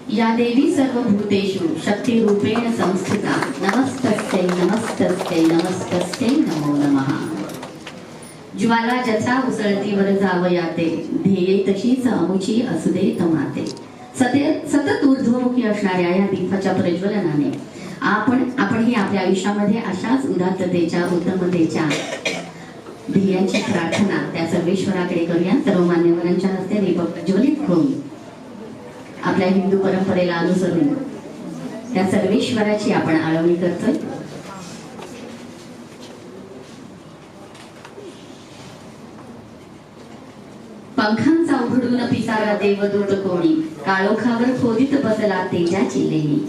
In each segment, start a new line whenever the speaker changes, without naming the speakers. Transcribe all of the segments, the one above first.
या देवी सर्वभूतेषु शक्तिरूपेण संस्थिता नमस्तस्यै नमस्तस्यै नमस्तस्यै नमो नमः। ज्वाला जथा उसळती वर जावयाते ध्येये तशीच अमुची असू दे तमाते। सतत ऊर्ध्वमुखी असणाऱ्या या दीपाच्या प्रज्वलनाने आपणही आपल्या आयुष्यामध्ये अशाच उदात्ततेच्या उत्तमतेच्या ध्येयांची प्रार्थना त्या सर्वेश्वराकडे करूया। सर्व मान्यवरांच्या हस्ते दीपक प्रज्वलित होऊन आपल्या हिंदू परंपरेला अनुसरून त्या सर्वेश्वराची आपण आळवणी करतोय। पंखांचा उघडून पिसारा देवदूत कोणी काळोखावर खोदीत बसला तेजाची लेणी।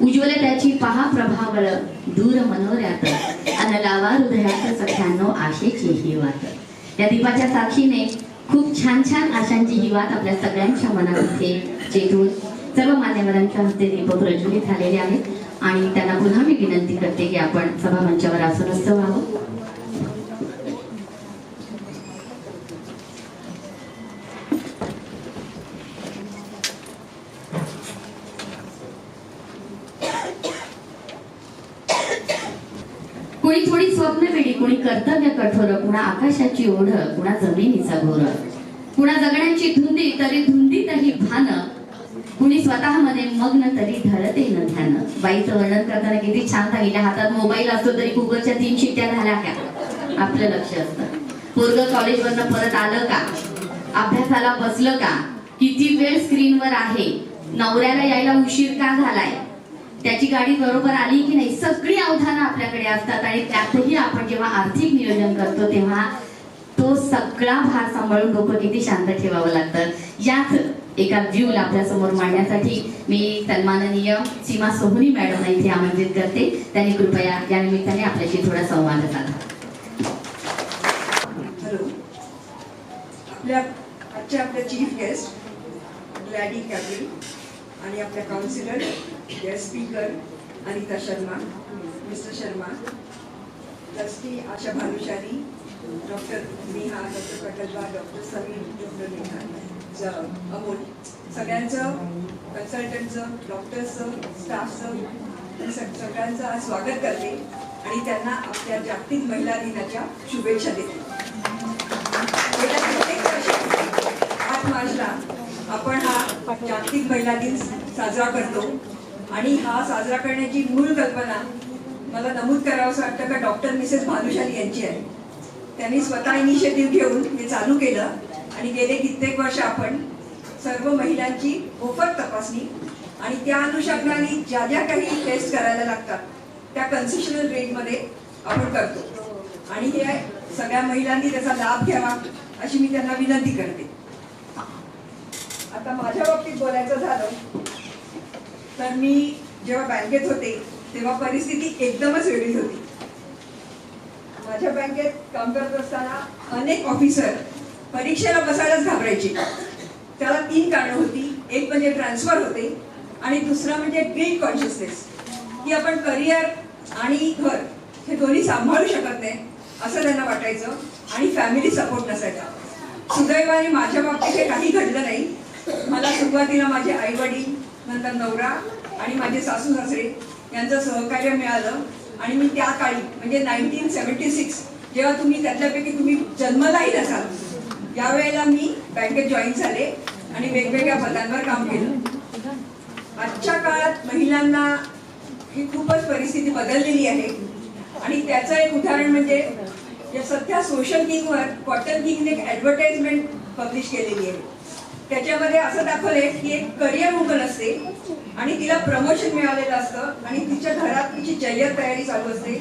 उज्ज्वल त्याची पहा प्रभावळ दूर मनोऱ्यात अन लावा हृदयात सख्यानो आशेची ही वाट। या दीपाच्या साक्षीने खूप छान छान आशांची ही वाट आपल्या सगळ्यांच्या मनामध्ये चेतून सर्व मान्यवरांच्या हस्ते दीप प्रज्वलित झालेले आहेत आणि त्यांना पुन्हा मी विनंती करते की आपण सभामंचावर आसनस्थ व्हावं। कुणी थोडी स्वप्न वेडी, कुणी कर्तव्य कठोर, कुणा आकाशाची ओढ, कुणा जमिनीचा घोर, कुणा जगण्याची धुंदी तरी धुंदीतही भान, कुणी स्वतः मध्ये मग्न तरी धरते न ध्यान। बाईचं वर्णन करताना किती छान सांगितलं। हातात मोबाईल असतो तरी कुकरच्या 3 शिट्ट्या झाल्या का आपलं लक्ष असतं। पोरग कॉलेजवरनं परत आलं का, अभ्यासाला बसलं का, किती वेळ स्क्रीनवर आहे, नवऱ्याला यायला उशीर का झालाय, त्याची गाडी बरोबर आली की नाही, सगळी अवधानं आपल्याकडे असतात। आणि त्यातही आपण जेव्हा आर्थिक नियोजन करतो तेव्हा तो सगळा भार सांभाळून डोकं किती शांत ठेवावं लागतं। याच एका व्ह्यूला आपल्या समोर मांडण्यासाठी मी सन्माननीय सीमा सोहुनी मॅडम इथे आमंत्रित करते। त्यांनी कृपया या निमित्ताने आपल्याशी थोडा संवाद साधा।
हॅलो, आपले चीफ गेस्ट ग्लॅडी कॅब्रल आणि आपल्या counsellor guest speaker Anita Sharma, mister Sharma, trustee Asha Bhanushali, doctor Neha, doctor Prakalpa, doctor Sameer, doctor Neha, Amol, सगळ्यांचं, कन्सल्टंटचं, डॉक्टर्सचं, स्टाफचं, सगळ्यांचं स्वागत करते आणि त्यांना आपल्या जागतिक महिला दिनाच्या शुभेच्छा देते। 8 मार्चला आपण हा जागतिक महिला दिन साजरा करतो आणि हा साजरा करण्याची मूळ कल्पना मला नमूद करावंसं वाटतं का डॉक्टर मिसेस भानुशाली यांची आहे। त्यांनी स्वतः इनिशिएटिव्ह घेऊन हे चालू केलं आणि गेले कित्येक वर्ष आपण सर्व महिलांची मोफत तपासणी आणि त्या अनुषंगाने ज्या ज्या काही टेस्ट करायला लागतात त्या कन्सेशनल रेटमध्ये आपण करतो आणि हे सगळ्या महिलांनी त्याचा लाभ घ्यावा अशी मी त्यांना विनंती करते। आता माझ्या बाबतीत बोलायचं झालं तर मी जेव्हा बँकेत होते तेव्हा परिस्थिती एकदमच वेगळी होती। माझ्या बँकेत काम करत असताना अनेक ऑफिसर परीक्षेला बसायलाच घाबरायचे। त्याला 3 कारणं होती। एक म्हणजे ट्रान्सफर होते आणि दुसरं म्हणजे गिल्ट कॉन्शियसनेस, की आपण करिअर आणि घर हे दोन्ही सांभाळू शकत नाही असं त्यांना वाटायचं आणि फॅमिली सपोर्ट नसायचा। सुदैवाने माझ्या बाबतीत हे काही घडलं नाही। मला सुरुवातीला माझे आई वडील, नंतर नवरा आणि माझे सासू सासरे यांचं सहकार्य मिळालं आणि मी त्या काळी म्हणजे 1976 जेव्हा तुम्ही जन्मलाही नसाल यावेळेला मी बँकेत जॉईन झाले आणि वेगवेगळ्या पदांवर काम केलं। आजच्या काळात महिलांना ही खूपच परिस्थिती बदललेली आहे आणि त्याचं एक उदाहरण म्हणजे सध्या सोशल किंगवर कॉटन किंगने एक ॲडव्हर्टाइजमेंट पब्लिश केलेली आहे। त्याच्यामध्ये असं दाखवलंय की एक करिअर वुमन असते आणि तिला प्रमोशन मिळालेलं असतं आणि तिच्या घरात तिची जय्यत तयारी चालू असते।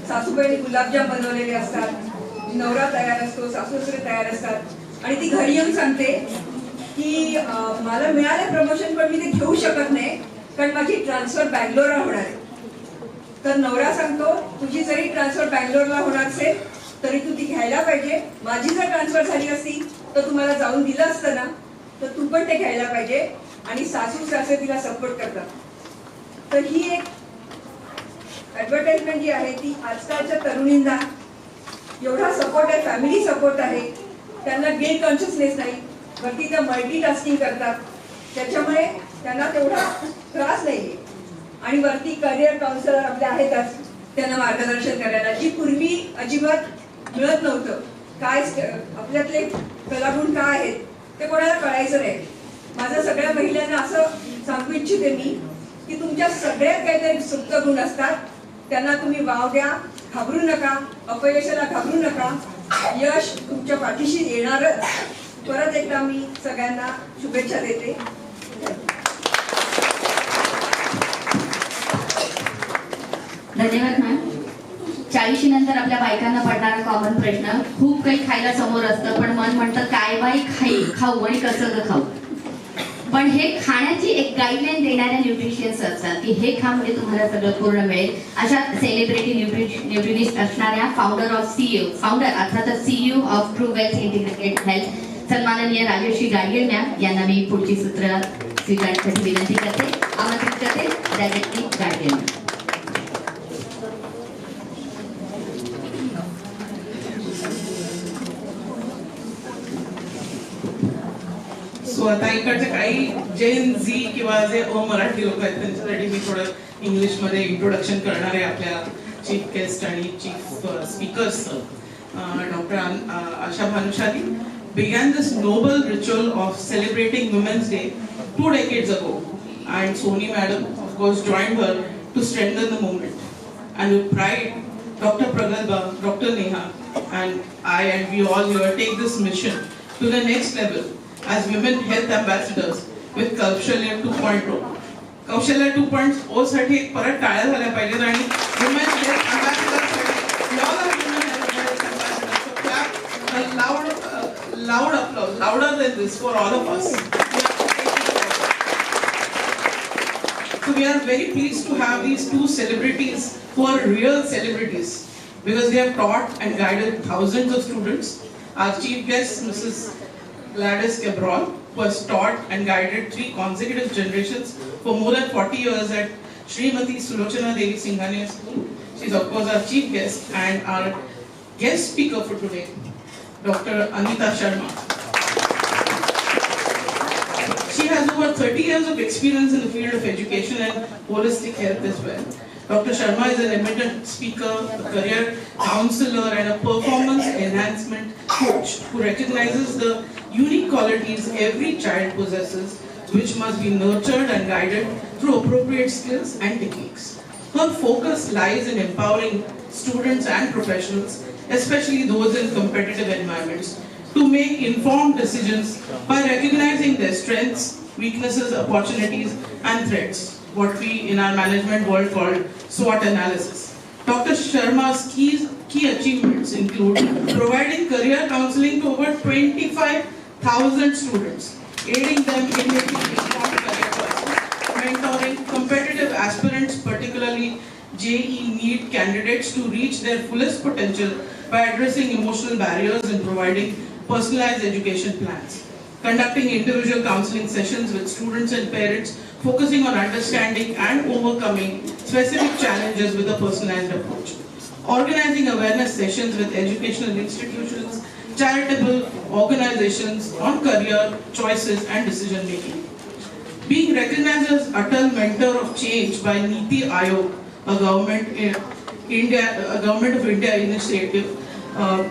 सासूबाई गुलाबजाम बनवलेले असतात, नवरा तयार असतो, सासूसासरे तयार असतात आणि ती घरी येऊन सांगते की मला मिळालं प्रमोशन पण मी ते घेऊ शकत नाही कारण माझी ट्रान्सफर बँगलोरला होणार आहे। तर नवरा सांगतो तुझी जरी ट्रान्सफर बँगलोरला होणार असेल तरी तू ती घ्यायला पाहिजे। माझी जर ट्रान्सफर झाली असती तर तुम्हाला जाऊन दिलं असतं ना, तर तू पण ते घ्यायला पाहिजे आणि सासू सासरे तिला सपोर्ट करतात। तर ही एक ॲडव्हर्टाइजमेंट जी आहे ती आजकालच्या तरुणींना एवढा सपोर्ट आहे, फॅमिली सपोर्ट आहे, त्यांना गिल्ट कॉन्शियसनेस नाही, वरती त्या मल्टीटास्किंग करतात, त्याच्यामुळे त्यांना तेवढा त्रास नाहीये. आणि वरती करिअर काउन्सिलर आपले आहेतच त्यांना मार्गदर्शन करायला, जी पूर्वी अजिबात मिळत नव्हतं. काय आपल्यातले कलागुण काय आहेत ते कोणाला कळायचं नाही. माझं सगळ्या महिलांना असं सांगू इच्छिते मी की तुमच्या सगळ्यात काहीतरी सुप्त गुण असतात, त्यांना तुम्ही वाव द्या, घाबरू नका, अपयशाला घाबरू नका, यश तुमच्या पाठीशी येणारच. परत एकदा मी सगळ्यांना शुभेच्छा देते.
धन्यवाद मॅम. 40 नंतर आपल्या बायकांना पडणारा कॉमन प्रश्न, खूप काही खायला समोर असतं पण मन म्हणतं काय बाई खाऊ आणि कसं ग खाऊ. पण हे खाण्याची एक गाईडलाईन देणाऱ्या न्यूट्रिशियन्स असतात की हे खा म्हणजे तुम्हाला सगळं पूर्ण मिळेल. अशा सेलिब्रिटी न्यूट्रिनिस्ट असणाऱ्या फाउंडर अर्थातच CEO ऑफ ट्रूवेल्थ इंटिग्रेटेड हेल्थ सन्माननीय राजश्री गाडगीळ मॅम यांना मी पुढची सूत्र स्वीकारण्यासाठी विनंती करते, आमंत्रित करते. राजश्री गाडगीळ मॅम.
सो आता इकडचे काही जेन झी किंवा जे अमराठी लोक आहेत त्यांच्यासाठी मी थोडं इंग्लिशमध्ये इंट्रोडक्शन करणार आहे आपल्या चीफ गेस्ट आणि chief speakers. Doctor Asha Bhanushali began this noble ritual of celebrating Women's Day 2 decades ago, and Soni Madam of course joined her to strengthen the movement. And with pride, Dr. Pragalba, Dr. Neha and I and we all here take this mission to the next level as women health ambassadors with Kaushalya 2.0. Kaushalya 2.0 साठी परत टाळ्या झाल्या पाहिजेत आणि women health ambassadors साठी all are women health ambassadors. So clap a loud applause, louder than this for all of us. So we are very pleased to have these two celebrities who are real celebrities because they have taught and guided thousands of students. Our chief guest, Mrs. Cabral, who has taught and guided 3 consecutive generations for more than 40 years at Srimati Sulochanadevi Singhania School. She is of course our chief guest, and our guest speaker for today, Dr. Anita Sharma. She has over 30 years of experience in the field of education and holistic health as well. Dr. Sharma is an eminent speaker, a career counselor, and a performance enhancement coach who recognizes the unique qualities every child possesses, which must be nurtured and guided through appropriate skills and techniques. Her focus lies in empowering students and professionals, especially those in competitive environments, to make informed decisions by recognizing their strengths, weaknesses, opportunities, and threats, what we in our management world call SWOT analysis. Dr. Sharma's key achievements include providing career counseling to over 25,000 students, aiding them in making informed career choices, mentoring competitive aspirants, particularly JEE NEET candidates, to reach their fullest potential by addressing emotional barriers and providing personalized education plans, conducting individual counseling sessions with students and parents, focusing on understanding and overcoming specific challenges with a personalized approach, organizing awareness sessions with educational institutions, charitable organizations on career choices and decision making. Being recognized as Atal Mentor of Change by Niti Aayog, a Government of India initiative,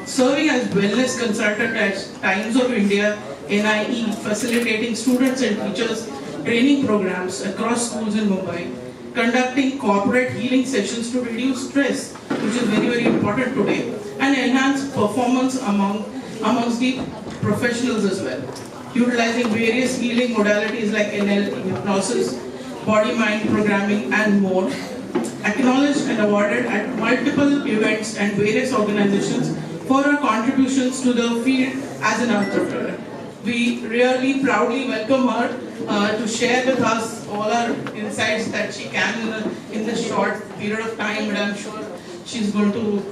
serving as wellness consultant at Times of India, NIE, facilitating students and teachers training programs across schools in Mumbai, conducting corporate healing sessions to reduce stress, which is very, very important today, and enhance performance amongst the professionals as well, utilizing various healing modalities like NLP, hypnosis, body-mind programming, and more. Acknowledged and awarded at multiple events and various organizations for her contributions to the field as an entrepreneur. We really proudly welcome her to share with us all our insights that she can in this short period of time, and I'm sure she's going to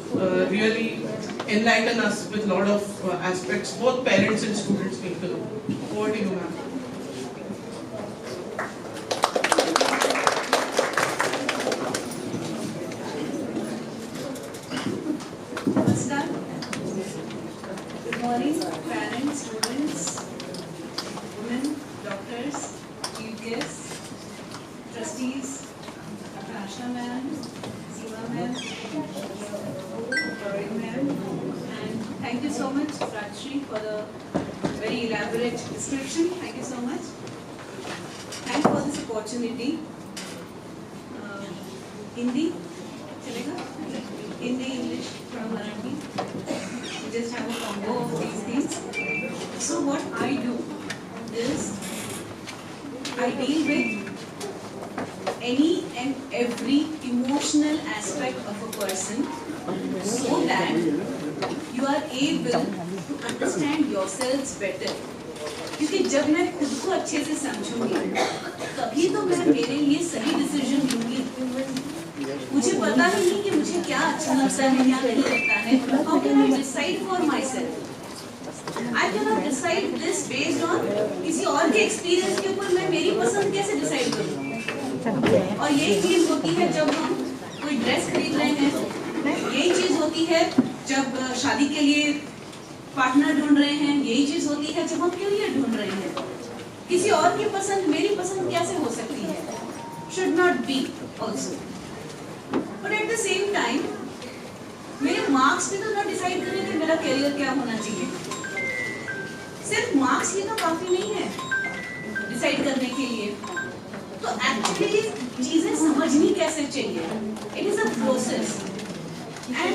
really enlighten us with a lot of aspects, both parents and students need to know. Over to you, ma'am.
Good morning, parents, students, women, doctors, chief
guests, trustees, Dr. Asha ma'am, Seema ma'am, Gauri ma'am, and thank you so much, Rajshri, for the very elaborate description. Thank you so much. Thanks for this opportunity. Hindi, chalega? Hindi, English, from Marathi. We just have a combo of these things. So what I do is I deal with any and every emotional aspect of a person so that you are able to understand yourselves better. क्योंकि जब मैं खुद को अच्छे से समझूंगी तभी तो मैं मेरे लिए सही डिसीजन लूंगी। मुझे पता ही नहीं कि मुझे क्या अच्छा लगता है क्या नहीं लगता है। How can I decide for myself? I cannot decide this based on किसी और के एक्सपीरियंस के ऊपर मैं मेरी पसंद कैसे डिसाइड करूँ। और यही चीज होती है जब हम कोई ड्रेस खरीद रहे हैं, यही चीज होती है जब शादी के लिए पार्टनर ढूंढ रहे हैं, यही चीज होती है जब हम करियर ढूंढ रहे हैं। किसी और की पसंद मेरी पसंद कैसे हो सकती है? Should not be also. But at the same time, मेरे मार्क्स भी तो ना डिसाइड करें कि मेरा करियर क्या होना चाहिए। सिर्फ मार्क्स ही तो काफी नहीं है डिसाइड करने के लिए। तो एक्चुअली चीजें समझनी कैसे चाहिए? It is a process. And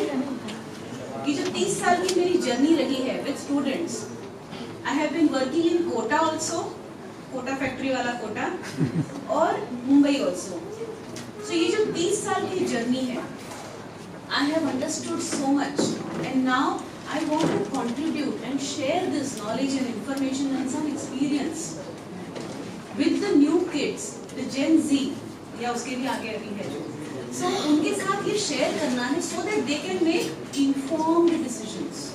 ये जो 30 साल की मेरी जर्नी रही है with students, I have been working in Kota also, Kota factory वाला कोटा, और मुंबई ऑल्सो। सो ये जो 30 साल की जर्नी है, I have understood so much, and now I want to contribute and share this knowledge and information and some experience with the new kids, the Gen Z, या उसके भी आगे अभी है जो। So उनके साथ ये शेयर करना है so that they can make informed decisions.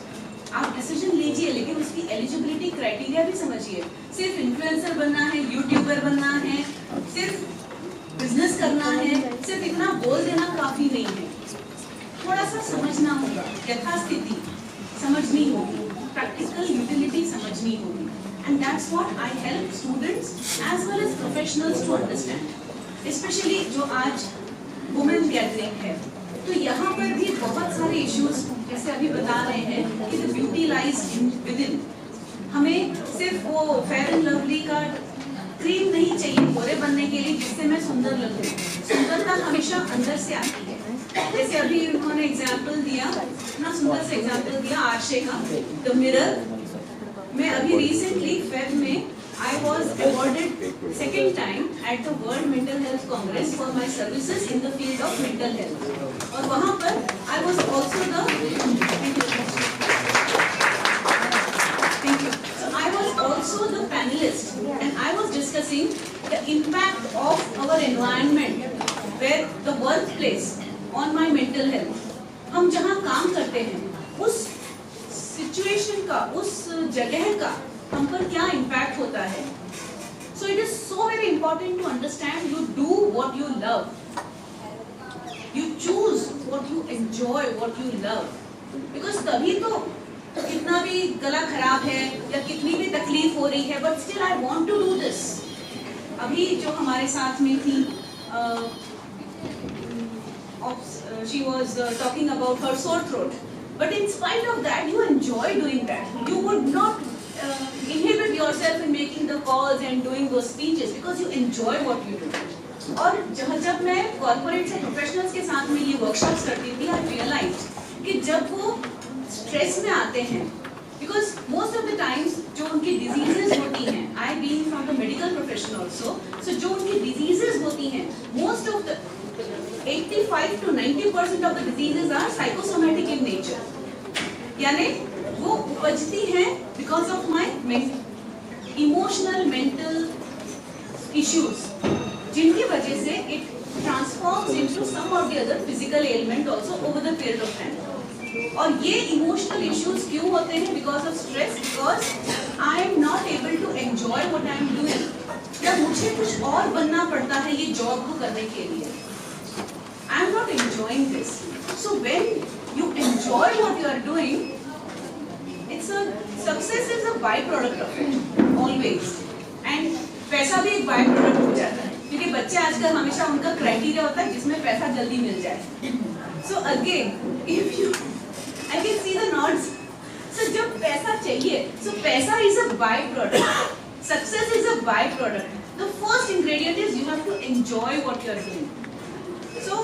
आप डिसीजन लीजिए लेकिन उसकी एलिजिबिलिटी क्राइटेरिया भी समझिए। सिर्फ इन्फ्लुएंसर बनना है, यूट्यूबर बनना है, सिर्फ बिजनेस करना है, सिर्फ इतना बोल देना काफी नहीं है। थोड़ा सा समझना होगा, यथास्थिति समझनी होगी, प्रैक्टिकल यूटिलिटी समझनी होगी, and that's what I help students as well as professionals to understand. Specially जो आज वुमेन गैदरिंग है, तो यहाँ पर भी बहुत सारे इश्यूज जैसे अभी बता रहे हैं कि the beauty lies with in. हमें सिर्फ वो फेयर एंड लवली का क्रीम नहीं चाहिए गोरे बनने के लिए जिससे मैं सुंदर लगूं। सुंदरता हमेशा अंदर से आती है। जैसे अभी उन्होंने एग्जाम्पल दिया, ना सुंदर से एग्जाम्पल दिया आरशे का, द मिरर। मैं अभी रिसेंटली फेब में I was awarded second time at the World Mental Health Congress for my services in the field of mental health. और वहाँ पर I was also the thank you. So I was also the panelist, and I was discussing the impact of our environment, where the workplace on my mental health. हम जहाँ काम करते हैं, उस situation का, उस जगह का हम पर क्या इम्पैक्ट होता है। So it is so very important to understand you do what you love, you choose what you enjoy, what you love, because तभी तो कितना भी गला खराब है या कितनी भी तकलीफ हो रही है, but still I want to do this. अभी जो हमारे साथ में थी, she was talking about her sore throat, but in spite of that you enjoy doing that. You would not inhibit yourself in making the calls and doing those speeches because you enjoy what you do. और जब मैं corporate से professionals के साथ में ये workshops करती थी, आई रियलाइज कि जब वो स्ट्रेस में आते हैं, because most of the times जो उनकी डिजीजेस होती हैं, I being from the medical profession also, so जो उनकी डिजीजेस होती हैं, most of the 85 to 90% of the diseases are psychosomatic in nature. यानी वो उपजती हैं because of my emotional mental issues, जिनकी वजह से it transforms into some or the other physical ailment also over the period of time. और ये emotional issues क्यों होते हैं? Because of stress, because I am not able to enjoy what I am doing. या मुझे कुछ और बनना पड़ता है ये जॉब को करने के लिए। I am not enjoying this. So when you enjoy what you are doing, it's a success is a byproduct of it always. And पैसा भी एक बाय प्रोडक्ट हो जाता है, क्योंकि बच्चे आजकल हमेशा उनका क्राइटेरिया होता है जिसमें पैसा जल्दी मिल जाए. So again, if you, I can see the nods. So जब पैसा चाहिए, so पैसा is a by product. Success is a by product. The first ingredient is you have to enjoy what you are doing. So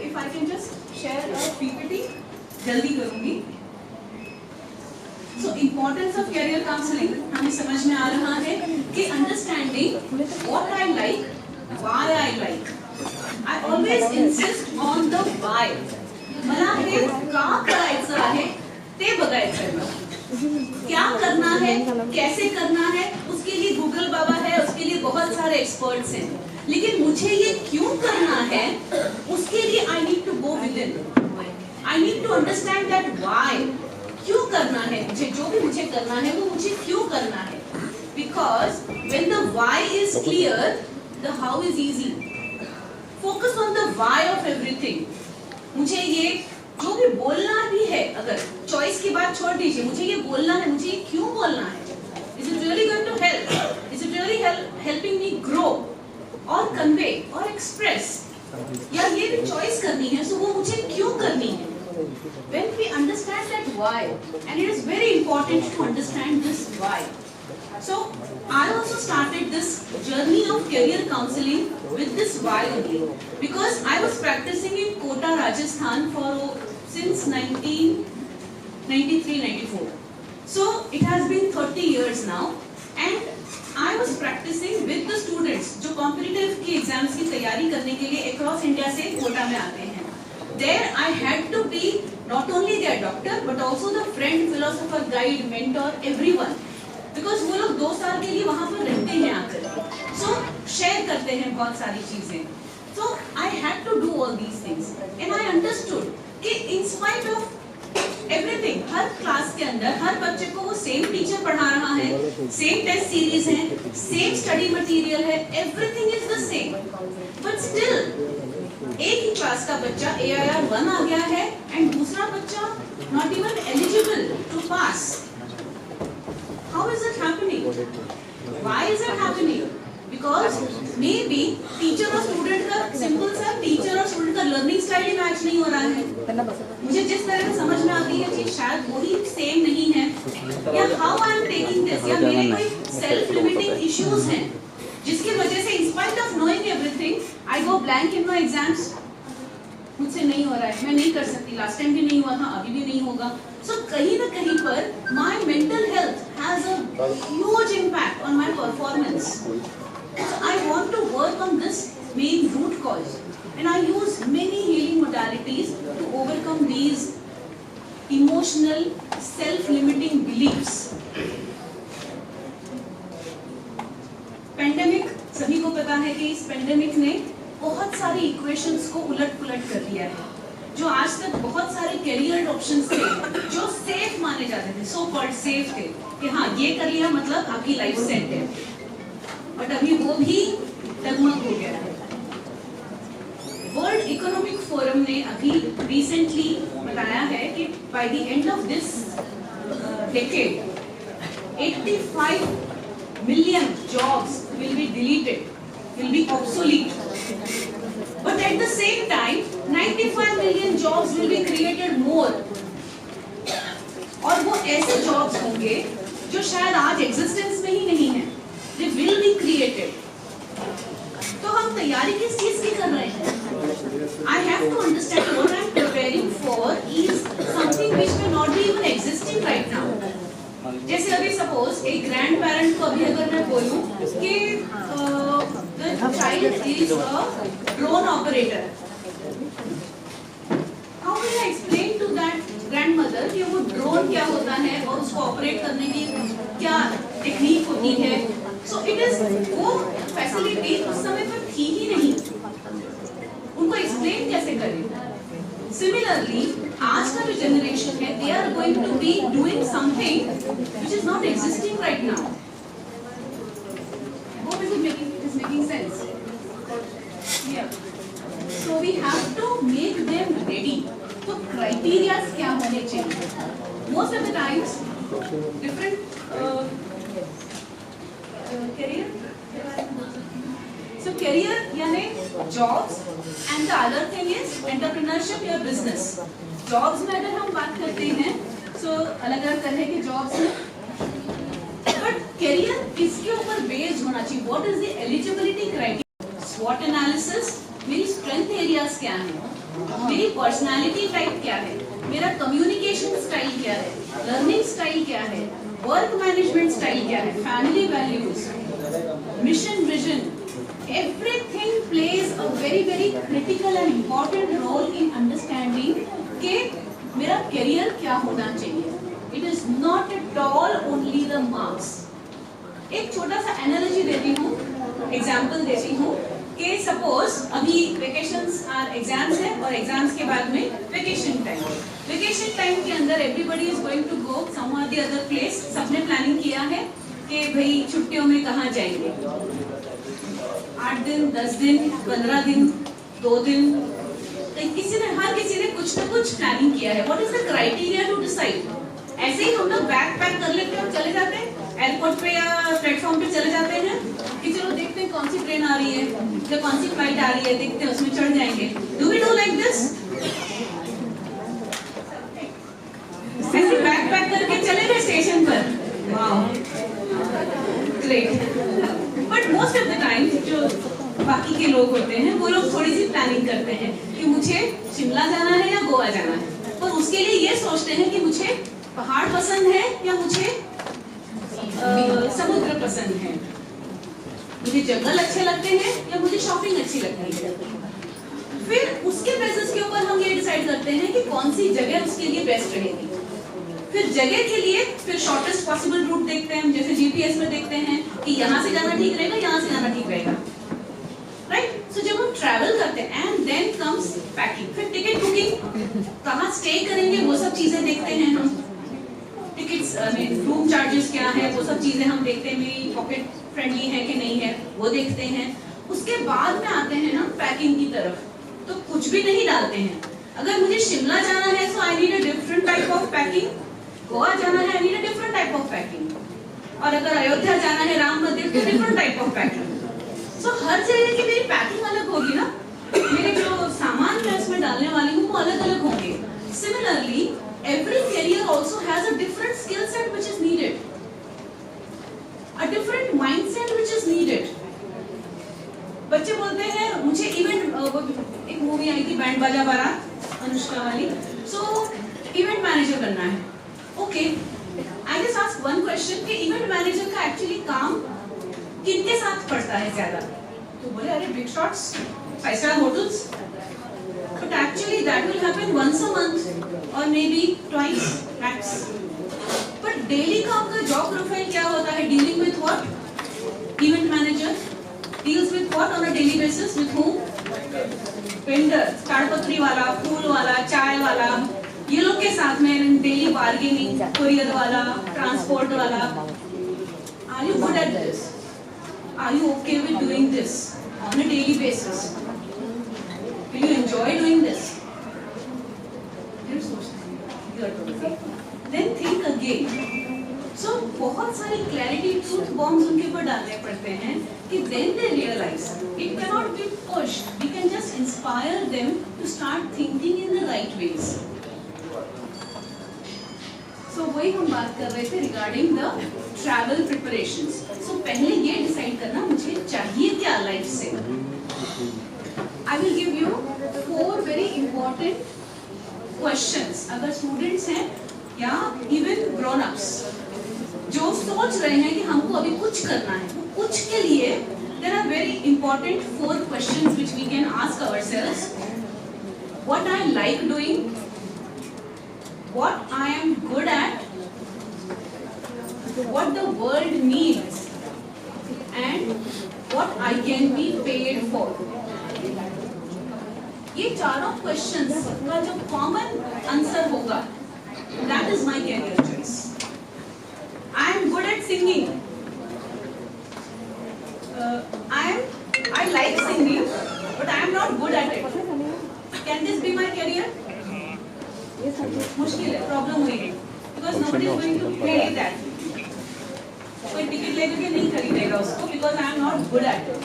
if I can just share a PPT, जल्दी करूँगी. So importance of career counseling हमें समझ में आ रहा है कि understanding what I like, why I like. I always insist on the why. मला हे का करायचं आहे ते बघायचं आहे. क्या करना है, कैसे करना है, उसके लिए गूगल बाबा है, उसके लिए बहुत सारे एक्सपर्ट्स हैं. लेकिन मुझे ये क्यों करना है, उसके लिए I need to go within. I need to understand that why. क्यों करना है मुझे, जो भी मुझे करना है वो मुझे क्यों करना है. Because when the why is clear, the how is easy. Focus on the why of everything. मुझे ये जो भी बोलना भी है, अगर चॉइस की बात छोड़ दीजिए, मुझे ये बोलना है, मुझे ये क्यों बोलना है. Is it really going to help? Is it really helping me grow or convey or express? या ये भी चॉइस करनी है, so वो मुझे क्यों करनी है. When we understand that why, and it is very important to understand this why. So I also started this journey of career counseling with this why only, because I was practicing in Kota, Rajasthan for since 1993-94. So it has been 30 years now, and I was practicing with the students जो competitive की exams की तैयारी करने के लिए across India से कोटा में आते हैं. There I had to be not only their doctor but also the friend, philosopher, guide, mentor, everyone. Because वो लोग 2 साल के लिए वहाँ पर रहते हैं आकर, so share करते हैं बहुत सारी चीजें. So I had to do all these things, and I understood कि in spite of everything, her class के अंदर हर बच्चे को वो सेम टीचर पढ़ा रहा है, सेम टेस्ट सीरीज है, सेम स्टडी मटेरियल है, everything is the same, but still एक ही क्लास का बच्चा AIR 1 आ गया है and दूसरा बच्चा not even eligible to pass. How is it happening? Why is it happening? Because maybe teacher और student का simple सा teacher और student का learning style ही match नहीं हो रहा है. मुझे जिस तरह से समझ में आती है चीज शायद वही same नहीं है, या how I am taking this, या मेरे कोई self limiting issues हैं जिसकी वजह से in spite of knowing everything I go blank in my exams. मुझसे नहीं हो रहा है, मैं नहीं कर सकती, लास्ट टाइम भी नहीं हुआ था, अभी भी नहीं होगा. So कहीं ना कहीं पर my mental health has a huge impact on my performance. So I want to work on this main root cause, and I use many healing modalities to overcome these emotional self-limiting beliefs. Pandemic, सभी को पता है कि इस pandemic ने बहुत सारी equations को उलट-पुलट कर दिया है. जो आज तक बहुत सारे करियर ऑप्शंस थे जो सेफ माने जाते थे, सो कॉल्ड सेफ थे, कि हाँ ये कर लिया मतलब आपकी लाइफ सेट है, बट अभी वो भी डगमग हो गया है. वर्ल्ड इकोनॉमिक फोरम ने अभी रिसेंटली बताया है कि by the end of this decade 85 million jobs will be deleted, will be obsolete. But at the same time, 95 million jobs will be created more. और वो ऐसे jobs होंगे जो शायद आज existence में ही नहीं है. They will be created. तो हम तैयारी किस चीज की कर रहे हैं? I have to understand what I am preparing for is something which may not be even existing right now. जैसे अभी सपोज एक ग्रैंड पेरेंट को अभी अगर मैं बोलूं कि the child is a drone operator, how will I explain to that grandmother कि वो ड्रोन क्या होता है और उसको ऑपरेट करने की क्या टेक्निक होती है? So it is, वो फैसिलिटी उस समय पर थी ही नहीं, उनको एक्सप्लेन कैसे करें? Similarly, आज का जो generation है, they are going to be doing something which is not existing right now. Hope it is making sense. Yeah. So we have to make them ready. तो criteria क्या होने चाहिए? Most of the times, different career career यानी jobs and the other thing is entrepreneurship या business. Jobs में अगर हम बात करते हैं so अलग अलग तरह के jobs हैं, but career किसके ऊपर based होना चाहिए? What is the eligibility criteria? SWOT analysis, मेरी strength areas क्या हैं? मेरी पर्सनालिटी टाइप क्या है, मेरा कम्युनिकेशन स्टाइल क्या है, लर्निंग स्टाइल क्या है, वर्क मैनेजमेंट स्टाइल क्या है, family values, mission vision, everything plays a very very critical and important role in understanding कि मेरा करियर क्या होना चाहिए. It is not at all only the marks. एक छोटा सा एनालॉजी देती हूँ, एग्जाम्पल देती हूँ कि सपोज अभी वेकेशंस आर एग्जाम्स है और एग्जाम्स के बाद में वेकेशन टाइम. वेकेशन टाइम के अंदर everybody is going to go some or the other place. सबने प्लानिंग किया है कि भाई छुट्टियों में कहाँ जाएंगे. 8 दिन, 10 दिन, 15 दिन, 2 दिन, हर किसी ने कुछ ना कुछ प्लानिंग किया है. What is the criteria to decide? ऐसे ही हम लोग बैग पैक कर लेते हैं और चले जाते हैं एयरपोर्ट पे या प्लेटफॉर्म पे चले जाते हैं कि चलो देखते हैं कौन सी ट्रेन आ रही है या कौन सी फ्लाइट आ रही है, देखते हैं उसमें चढ़ जाएंगे. Do we do like this? ऐसे बैग पैक करके चले गए स्टेशन पर. Wow, great. But most of the time जो बाकी के लोग होते हैं वो लोग थोड़ी सी प्लानिंग करते हैं कि मुझे शिमला जाना है या गोवा जाना है, और उसके लिए ये सोचते हैं कि मुझे पहाड़ पसंद है या मुझे समुद्र पसंद है, मुझे जंगल अच्छे लगते हैं या मुझे शॉपिंग अच्छी लगती है. फिर उसके बेसिस के ऊपर हम ये डिसाइड करते हैं कि कौन सी जगह उसके लिए बेस्ट रहेगी. फिर जगह के लिए फिर शॉर्टेस्ट पॉसिबल रूट देखते हैं हम, जैसे जीपीएस में देखते हैं कि यहाँ से जाना ठीक रहेगा, यहाँ से जाना ठीक रहेगा, राइट. सो जब हम ट्रैवल करते हैं एंड देन कम्स पैकिंग, फिर टिकट बुकिंग, कहाँ स्टे करेंगे वो सब चीजें देखते हैं हम. टिकट्स रूम चार्जेस क्या है वो सब चीजें हम देखते हैं, मेरी पॉकेट फ्रेंडली है कि नहीं है वो देखते हैं. उसके बाद में आते हैं हम पैकिंग की तरफ, तो कुछ भी नहीं डालते हैं. अगर मुझे शिमला जाना है so I need a different type of packing, Goa जाना है I need a different type of packing, और अगर अयोध्या जाना है राम मंदिर तो different type of packing. So हर जगह की मेरी पैकिंग अलग होगी ना, मेरे जो सामान मैं उसमें डालने वाली हूँ वो अलग अलग होंगे. Similarly, every career also has a different skill set which is needed, a different mindset which is needed. बच्चे बोलते हैं मुझे इवेंट, एक मूवी आई थी बैंड बाजा बारात अनुष्का वाली, सो इवेंट मैनेजर बनना है. Okay, I just ask one question कि इवेंट मैनेजर का एक्चुअली काम किनके साथ पड़ता है ज्यादा? तो बोले अरे big shots, 5 star hotels. But actually that will happen once a month or maybe twice max. But daily का आपका job profile क्या होता है? Dealing with what? Event manager deals with what on a daily basis? With whom? Vendor, ताड़पत्री वाला, फूल वाला, चाय वाला, ये लोग के साथ में daily bargaining, courier वाला, transport वाला. Are you good at this? Are you okay with doing this on a daily basis? Will you enjoy doing this? Then think again. So बहुत सारी clarity truth bombs उनके ऊपर डालने पड़ते हैं कि then they realize it cannot be pushed. We can just inspire them to start thinking in the right ways. So वही हम बात कर रहे थे regarding the travel preparations. So पहले ये decide करना मुझे चाहिए क्या life से. I will give you 4 very important questions. अगर students हैं या even grown-ups जो सोच रहे हैं कि हमको अभी कुछ करना है, वो कुछ के लिए there are very important 4 questions which we can ask ourselves. What I like doing, what I am good at, what the world needs, and what I can be paid for. ये चारों क्वेश्चंस का जो common answer होगा, that is my career choice. I am good at singing. I like singing, but I am not good at it. Can this be my career? मुश्किल है, problem हुई है, because nobody is going to pay that. कोई ticket लेकर के नहीं खरीदेगा उसको, because I am not good at it.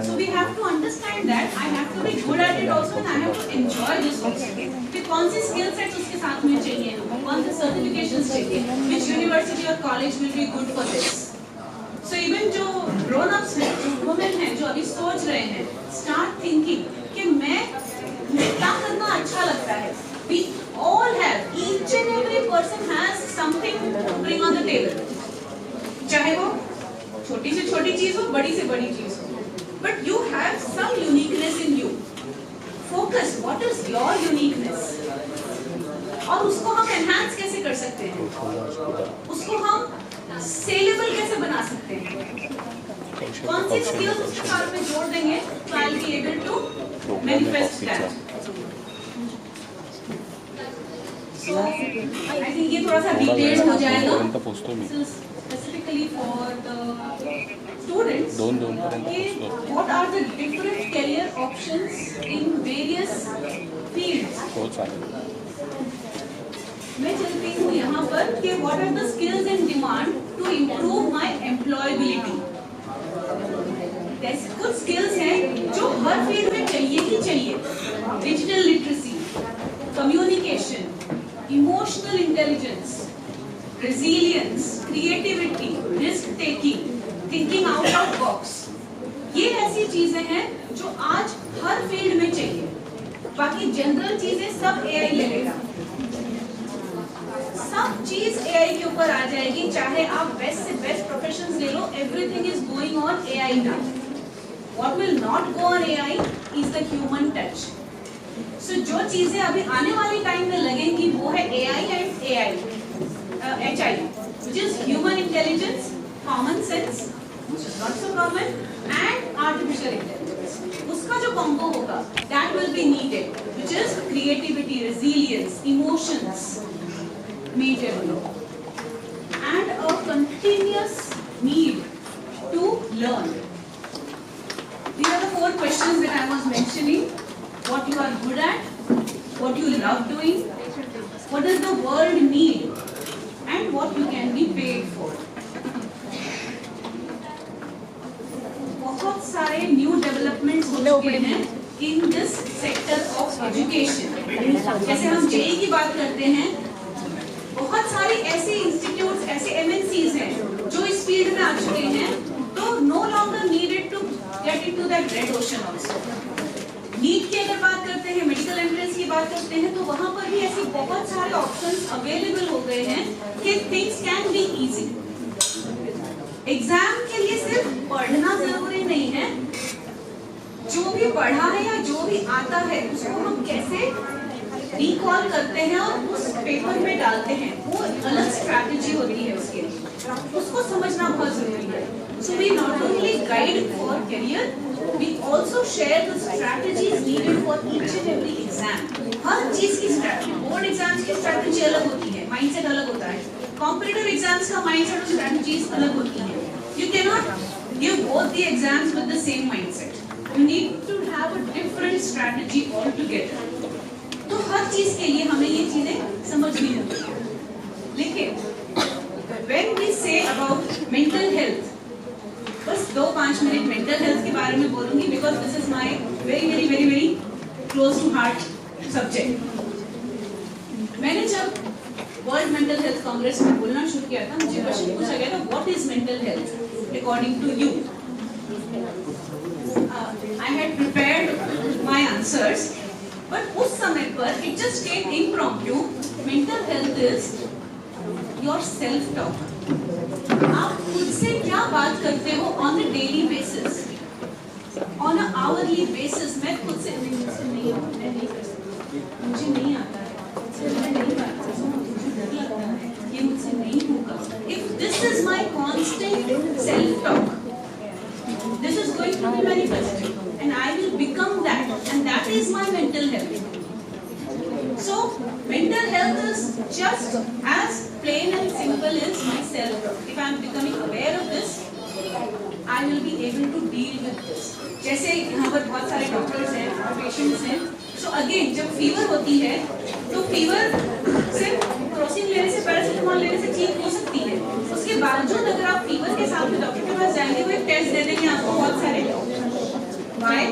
So we have to understand that I have to be good at it also and I have to enjoy this also. फिर कौन सी skill sets उसके साथ में चाहिए, कौन से certifications चाहिए, which university or college will be good for this. So even जो grown ups हैं, जो women हैं, जो अभी सोच रहे हैं, start thinking कि मैं क्या करना अच्छा लगता है. We all have, each and every person has something to bring on the table. चाहे वो छोटी से छोटी चीज हो, बड़ी से बड़ी चीज हो, but you have some uniqueness in you. Focus, what is your uniqueness? और उसको हम enhance कैसे कर सकते हैं? उसको हम saleable कैसे बना सकते हैं? कौन सी skills उसके साथ में जोड़ देंगे, so I'll be able to manifest that. So I think ये थोड़ा सा detailed हो जाएगा. This is specifically for the students. कि what are the different career options in various fields? मैं चलती हूँ यहाँ पर कि what are the skills in demand to improve my employability. ऐसे कुछ skills हैं जो हर फील्ड में चाहिए ही चाहिए. Digital literacy, communication, emotional intelligence, resilience, creativity, risk taking, thinking out of box. ये ऐसी चीजें हैं जो आज हर फील्ड में चाहिए. बाकी जनरल चीजें सब AI ले लेगा. सब चीज AI के ऊपर आ जाएगी. चाहे आप बेस्ट से बेस्ट प्रोफेशंस ले लो, everything is going on AI now. What will not go on AI is the human touch. So जो चीजें अभी आने वाली टाइम में लगेंगी वो है AI and HI, which is human intelligence, common sense, which is not so common, and artificial intelligence. उसका जो combo होगा, that will be needed, which is creativity, resilience, emotions, majorly, and a continuous need to learn. These are the 4 questions that I was mentioning. What you are good at, what you love doing, what does the world need, and what you can be paid for. बहुत सारे new developments हो चुके हैं in this sector of education. जैसे हम JEE की बात करते हैं, बहुत सारी ऐसे institutes, ऐसे MNCs हैं जो इस field में आ चुके हैं, तो no longer needed to get into that red ocean also. NEET की अगर बात करते हैं, मेडिकल एंट्रेंस की बात करते हैं, तो वहाँ पर भी ऐसे बहुत सारे ऑप्शंस अवेलेबल हो गए हैं कि things can be easy. Exam के लिए सिर्फ पढ़ना जरूरी नहीं है. जो भी पढ़ा है या जो भी आता है उसको हम कैसे रिकॉल करते हैं और उस पेपर में डालते हैं, वो अलग स्ट्रैटेजी होती है उसके लिए. उसको समझना बहुत जरूरी है. So we not only guide for career, we also share the strategies needed for each and every exam. हर चीज की स्ट्रैटेजी, बोर्ड एग्जाम्स की स्ट्रैटेजी अलग होती है, माइंडसेट अलग होता है. कॉम्पिटिटिव एग्जाम्स का माइंडसेट और स्ट्रैटेजीज अलग होती है. You cannot give both the exams with the same mindset. You need to have a different strategy altogether. तो हर चीज के लिए हमें ये चीजें समझनी होती है. लेकिन when we say about mental health, बस 2-5 मिनट मेंटल हेल्थ के बारे में बोलूंगी, because this is my very very very very close to heart subject. मैंने जब वर्ल्ड मेंटल हेल्थ कांग्रेस में बोलना शुरू किया था, मुझे क्वेश्चन पूछा गया था, what is mental health according to you. I had prepared my answers, but उस समय पर it just came impromptu. Mental health is your self talk. आप खुद से क्या बात करते हो on a daily basis, on a hourly basis. मैं खुद से नहीं कर सकती, मुझे नहीं आता है, मैं नहीं बात कर सकती, मुझे डर लगता है, ये मुझसे नहीं होगा. If this is my constant self talk, this is going to be manifested and I will become that, and that is my mental health. So mental health is just as plain and simple as my self-talk. If I am becoming aware of this, I will be able to deal with this. जैसे यहाँ पर बहुत सारे doctors हैं, patients हैं. So again, जब fever होती है तो फीवर सिर्फ क्रोसिन लेने से, पैरासिटामोल लेने से ठीक हो सकती है. उसके उसके बावजूद अगर आप फीवर के साथ में डॉक्टर के पास जाएंगे वो एक टेस्ट दे देंगे आपको बहुत सारे। Why?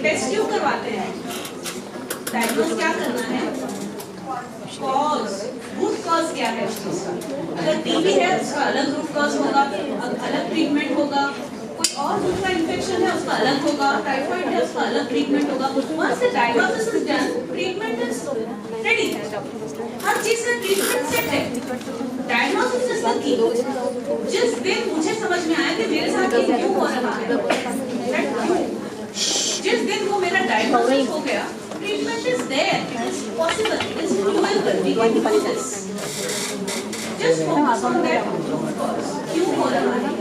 टेस्ट क्यों करवाते हैं? डायग्नोज क्या करना है? कॉज, रूट कॉज क्या है उस चीज का? अगर टीबी है उसका अलग रूट कॉज होगा, अलग ट्रीटमेंट होगा। कोई और दूसरा इन्फेक्शन है उसका अलग होगा, टाइफाइड है उसका अलग ट्रीटमेंट होगा। Once the diagnosis is done, treatment is ready. हर चीज का ट्रीटमेंट सेट है। Diagnosis is the key. जिस दिन मुझे समझ में आया कि मेरे साथ ये क्यों हो रहा है, जिस दिन वो मेरा डायग्नोसिस हो गया, treatment is there. It is possible. It is doable. We can do this. Just focus on that root cause. क्यों हो रहा है?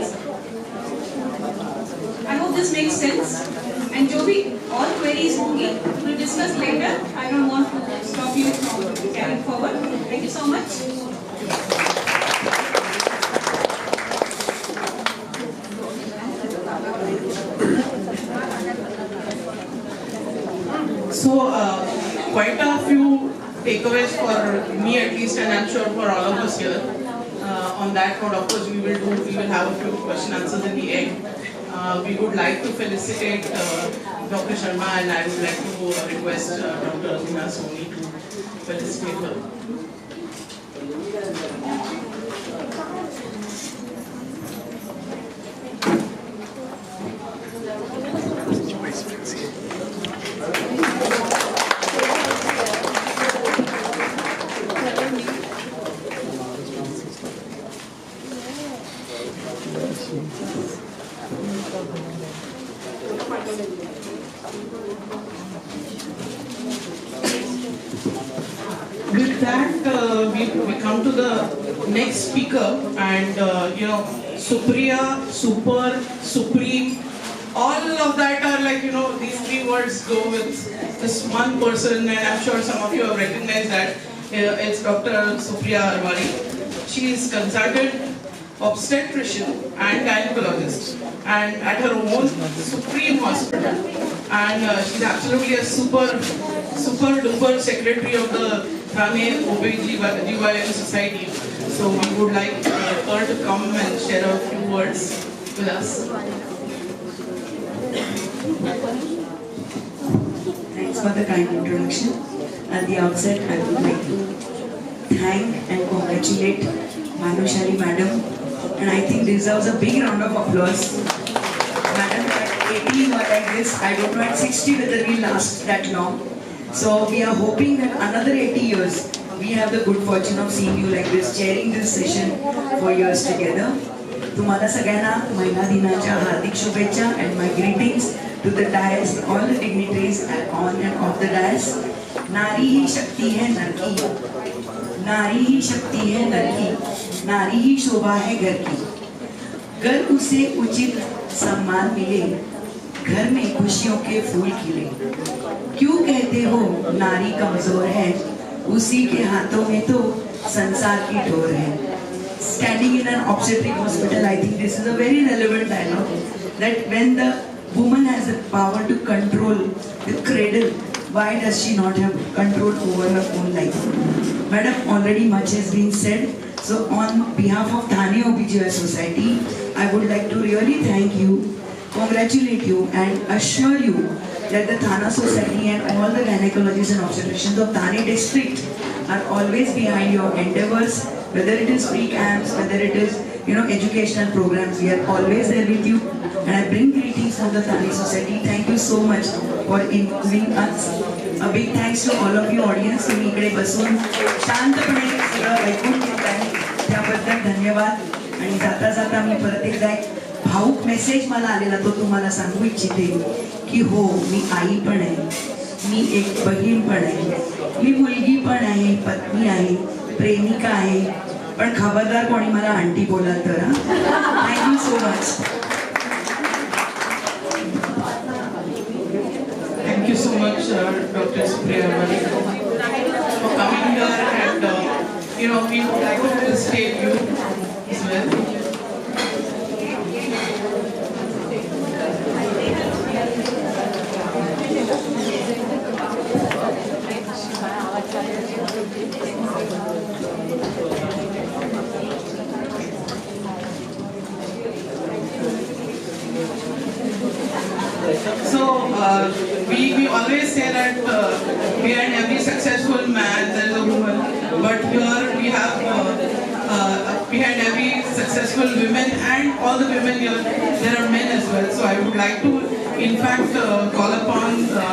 I hope this makes sense. And जो भी और queries होंगी, we'll discuss later. I don't want to stop you from carrying forward. Thank you so much.
So, quite a few takeaways for me at least, and I'm sure for all of us here. On that note, of course, we will have a few question answers in the end. We would like to felicitate Dr. Sharma, and I would like to request Dr. Anita to felicitate her. With that, we come to the next speaker, and Supriya, super, supreme, all of that are like, these three words go with this one person, and I'm sure some of you have recognized that. It's Dr. Supriya Arwani. She is consultant obstetrician and gynecologist, and at her own supreme hospital, and she's absolutely a super duper secretary of the Thane OBGYN Society. So we would like her to come and share a few words with us.
Thanks for the kind introduction. At the outset, I would like to thank and congratulate Manushari Madam, and I think deserves a big round of applause. Madam, at 80 or like this, I don't know at 60 whether we last that long. So we are hoping that another 80 years, we have the good fortune of seeing you like this, chairing this session for years together. तुम्हाला सगळ्यांना महिला दिनाच्या हार्दिक शुभेच्छा and my greetings to the dais, all the dignitaries on and off the dais. नारी ही शक्ति है नर की, नारी ही शक्ति है नर की, नारी ही शोभा है घर की। घर उसे उचित सम्मान मिले, घर में खुशियों के फूल खिले। क्यों कहते हो नारी कमजोर है, उसी के हाथों में तो संसार की डोर है। Standing in an obstetric hospital, I think this is a very relevant dialogue, that when the woman has the power to control the cradle, why does she not have control over her own life? Madam, already much has been said. So on behalf of Thane OBGYN Society, I would like to really thank you, congratulate you, and assure you that the Thane Society and all the gynecologists and obstetricians of Thane district are always behind your endeavors, whether it is free camps, whether it is educational programs. We are always there with you, and I bring greetings from the Thane Society. Thank you so much for including us. A big thanks to all of you audience. तुम्ही इकडे बसून शांतपणे सगळं ऐकून घेताय, त्याबद्दल धन्यवाद. आणि जाता जाता मी परत एकदा एक भावुक मेसेज मला आलेला तो तुम्हाला सांगू इच्छिते की हो, मी आई पण आहे, मी एक बहीण पण आहे, मी मुलगी पण आहे, पत्नी आहे, प्रेमिका आहे, पण खबरदार कोणी मला आंटी बोलाल तर. Thank you so much.
Thank you so much, Dr. Supriya Arwani, for coming here, and we would like to felicitate you as well. always say that behind every successful man there is a woman, but here we have behind every successful woman and all the women here, there are men as well. So I would like to, in fact, call upon the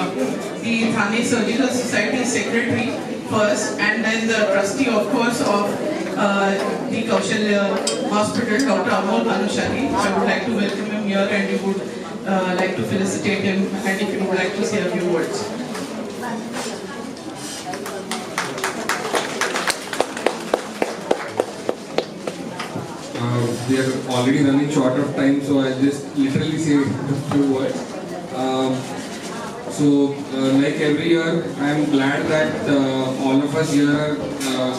Thane Surgical Society Secretary first, and then the trustee, of course, of the Kaushalya Hospital, Dr. Amol Bhanushali. I would like to welcome him here, and we would like to felicitate him, and if you would like to say a few words.
We are already running short of time, so I'll just literally say a few words. Like every year, I'm glad that all of us here are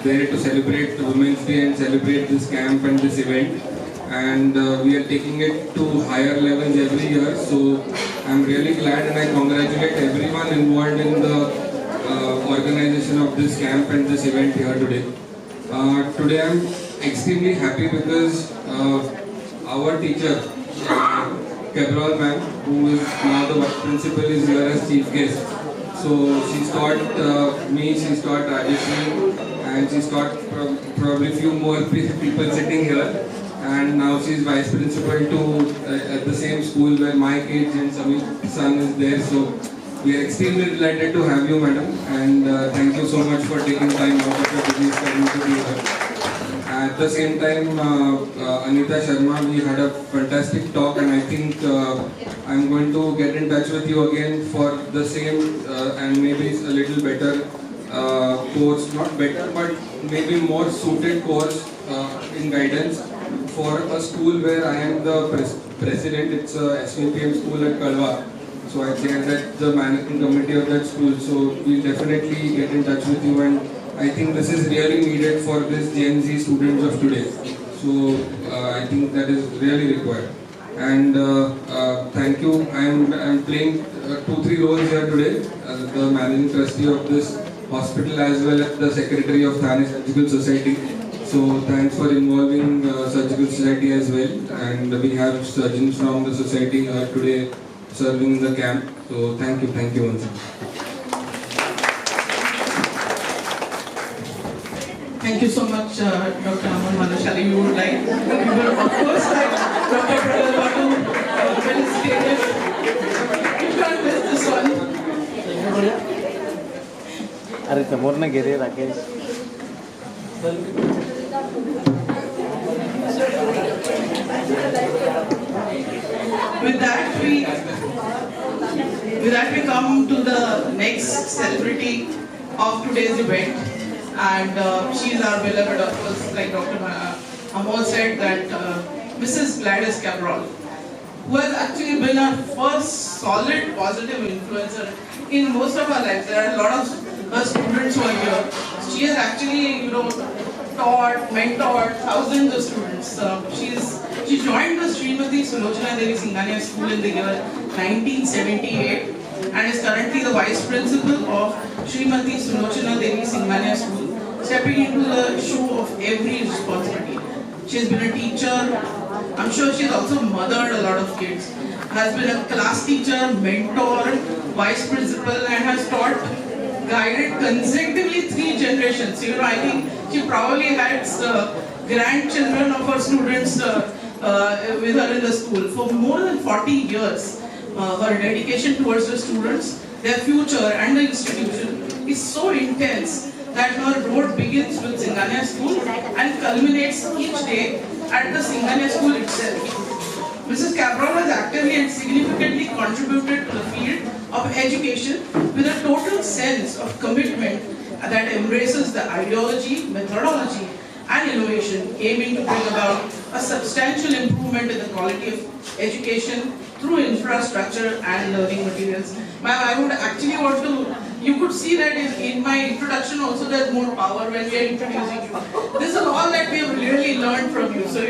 there to celebrate Women's Day and celebrate this camp and this event. And we are taking it to higher levels every year. So I'm really glad, and I congratulate everyone involved in the organization of this camp and this event here today. Today I'm extremely happy because our teacher, Cabral ma'am, who is now the vice principal, is here as chief guest. So she's taught me, she's taught Rajeshri, and she's taught probably a few more people sitting here. And now she's vice principal to at the same school where my kids and Samir's son is there. So we are extremely delighted to have you, madam, and thank you so much for taking time out of your busy schedule to be here. At the same time, Anita, Sharma, we had a fantastic talk, and I think I'm going to get in touch with you again for the same and maybe a little better course, not better, but maybe more suited course in guidance for a school where I am the president. It's a SVPM school at Kalwa. So I think that the managing committee of that school. So we'll definitely get in touch with you, and I think this is really needed for this Gen Z students of today. So I think that is really required. And thank you. I'm playing 2-3 roles here today as the managing trustee of this hospital as well as the secretary of Thane Surgical Society. So thanks for involving Surgical Society as well. And we have surgeons from the society today serving the camp. So thank you once again.
Thank you so much, Dr. Amol Bhanushali. We would like, of course, like Dr. Truwellth to felicitate him. You can't miss this one.
अरे समोर ना गेले Rakesh.
With that we come to the next celebrity of today's event, and she is our beloved, of course, like Dr. Amol said, that Mrs. Gladys Cabral, who has actually been our first solid positive influencer in most of our lives. There are a lot of her students who are here. She has actually, taught, mentored thousands of students. She joined the Sulochanadevi Singhania school in the year 1978 and is currently the vice principal of Sulochanadevi Singhania school, stepping into the shoe of every responsibility. She has been a teacher. I'm sure she has also mothered a lot of kids. Has been a class teacher, mentor, vice principal, and has taught, guided consecutively 3 generations. So, I think she probably had grandchildren of her students with her in the school. For more than 40 years, her dedication towards the students, their future and the institution is so intense that her road begins with Singhania School and culminates each day at the Singhania School itself. Mrs. Cabral has actively and significantly contributed to the field of education with a total sense of commitment that embraces the ideology, methodology, and innovation, aiming to bring about a substantial improvement in the quality of education through infrastructure and learning materials. Ma'am, I would actually want to, you could see that in my introduction also there's more power when we are introducing you. This is all that we have really learned from you. So,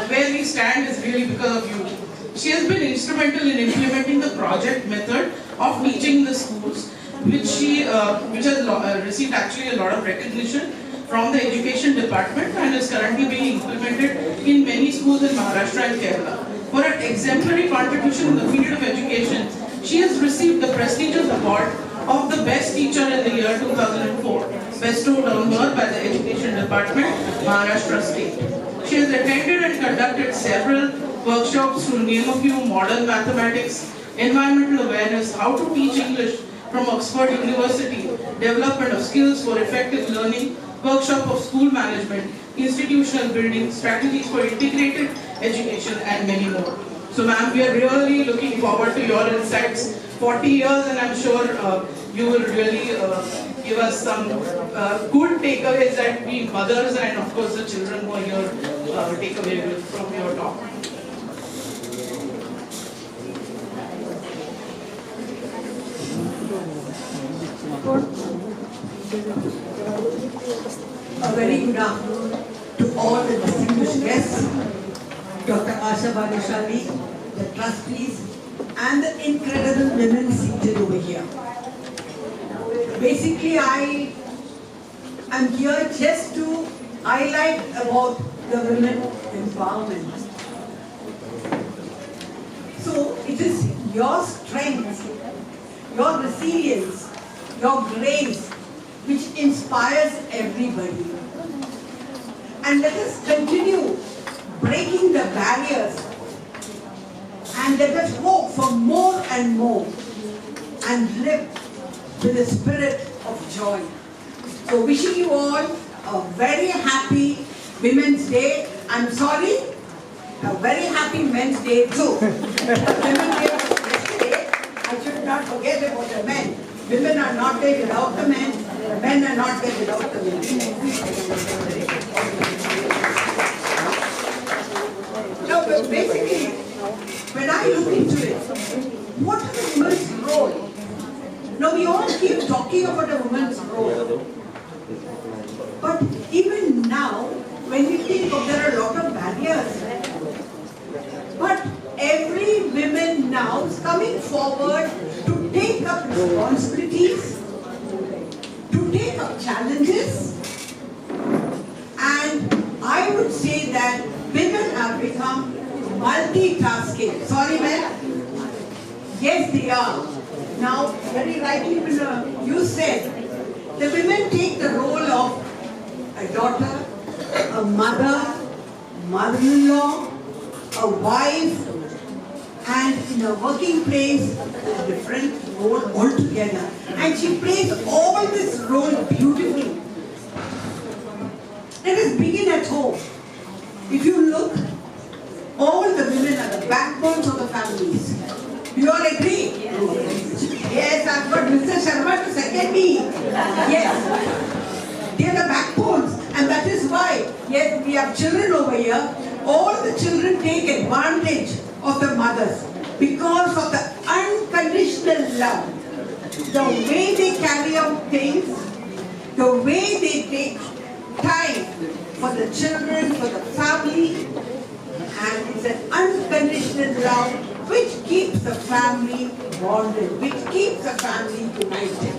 where we stand is really because of you. She has been instrumental in implementing the project method of teaching the schools, which has received actually a lot of recognition from the education department and is currently being implemented in many schools in Maharashtra and Kerala. For her exemplary contribution in the field of education, She has received the prestigious award of the Best Teacher in the year 2004, bestowed on her by the Education Department, Maharashtra State. She has attended and conducted several workshops, to name a few: modern mathematics, environmental awareness, how to teach English from Oxford University, development of skills for effective learning, workshop of school management, institutional building, strategies for integrated education, and many more. So ma'am, we are really looking forward to your insights. 40 years, and I'm sure you will really give us some good takeaways that we mothers and of course the children who are here take away from your talk.
A very good afternoon to all the distinguished guests, Dr. Asha Bhanushali, the trustees, and the incredible women seated over here. Basically, I am here just to highlight about the women empowerment. So it is your strength, your resilience, your grace, which inspires everybody. And let us continue breaking the barriers and let us hope for more and more and live with the spirit of joy. So wishing you all a very happy Women's Day. I'm sorry, a very happy Men's Day too. Women's Day was yesterday. I should not forget about the men. Women are not there without the men. The men are not there without the women. No, but basically, when I look into it, what is a woman's role? Now we all keep talking about a woman's role. But even now, when we think of, there are a lot of barriers. But every woman now is coming forward to take up responsibilities, to take up challenges, and I would say that women have become multitasking. Sorry, ma'am? Yes, they are. Now, very rightly, you said, the women take the role of a daughter, a mother, mother-in-law, a wife, and in a working place, a different role altogether. And she plays all this role beautifully. Let us begin at home. If you look, all the women are the backbones of the families. You all agree? Yes, I've got Mr. Sharma to second me. Yes. They are the backbones. And that is why, yes, we have children over here. All the children take advantage of the mothers because of the unconditional love. The way they carry out things, the way they take time for the children, for the family, and it's an unconditional love which keeps the family bonded, which keeps the family united.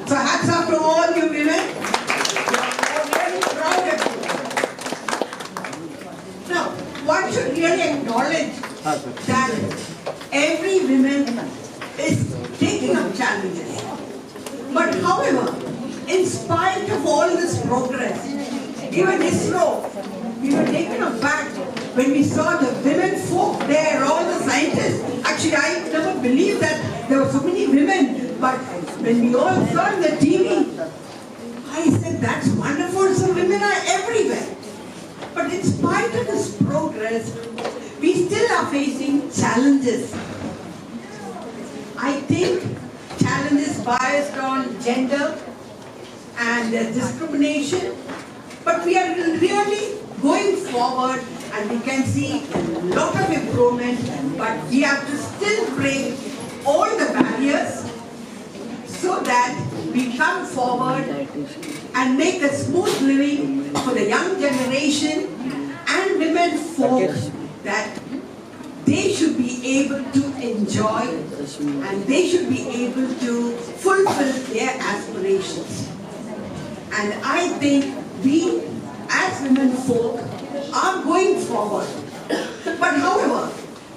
So hats off to all you women. We are very proud of you. Now, one should really acknowledge that every woman is taking up challenges. But however, in spite of all this progress, even ISRO, we were taken aback when we saw the women folk there, all the scientists. Actually, I never believed that there were so many women, but when we all saw on the TV, I said, that's wonderful, so women are everywhere. But in spite of this progress, we still are facing challenges. I think challenges biased on gender and discrimination, but we are really going forward and we can see a lot of improvement, but we have to still break all the barriers so that we come forward and make a smooth living for the young generation and women folk, that they should be able to enjoy and they should be able to fulfill their aspirations. And I think we as women folk are going forward. But however,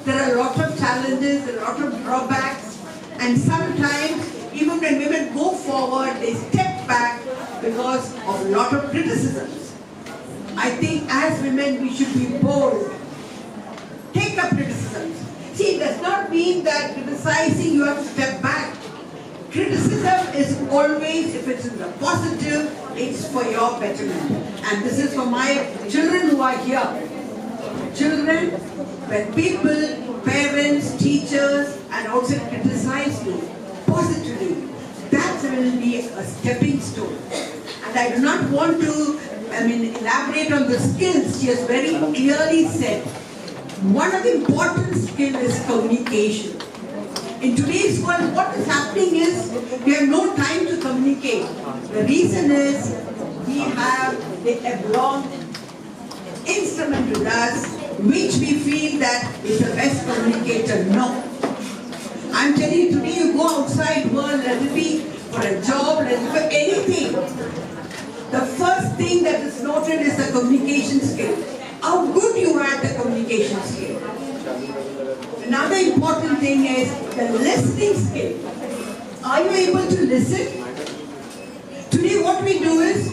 there are a lot of challenges, a lot of drawbacks, And sometimes, even when women go forward, they step back because of a lot of criticisms. I think as women, we should be bold. Take up criticisms. See, it does not mean that criticizing you have to step back. Criticism is always, if it's in the positive, it's for your betterment. And this is for my children who are here. Children, when people, parents, teachers, and also criticize you positively, that will be a stepping stone. And I do not want to, elaborate on the skills. She has very clearly said, one of the important skills is communication. In today's world, what is happening is we have no time to communicate. The reason is we have the oblong instrument with us, which we feel that is the best communicator. No. I'm telling you, today you go outside world, let it be for a job, let it be for anything. The first thing that is noted is the communication skill. How good you are at the communication skill. Another important thing is the listening skill. Are you able to listen? Today what we do is,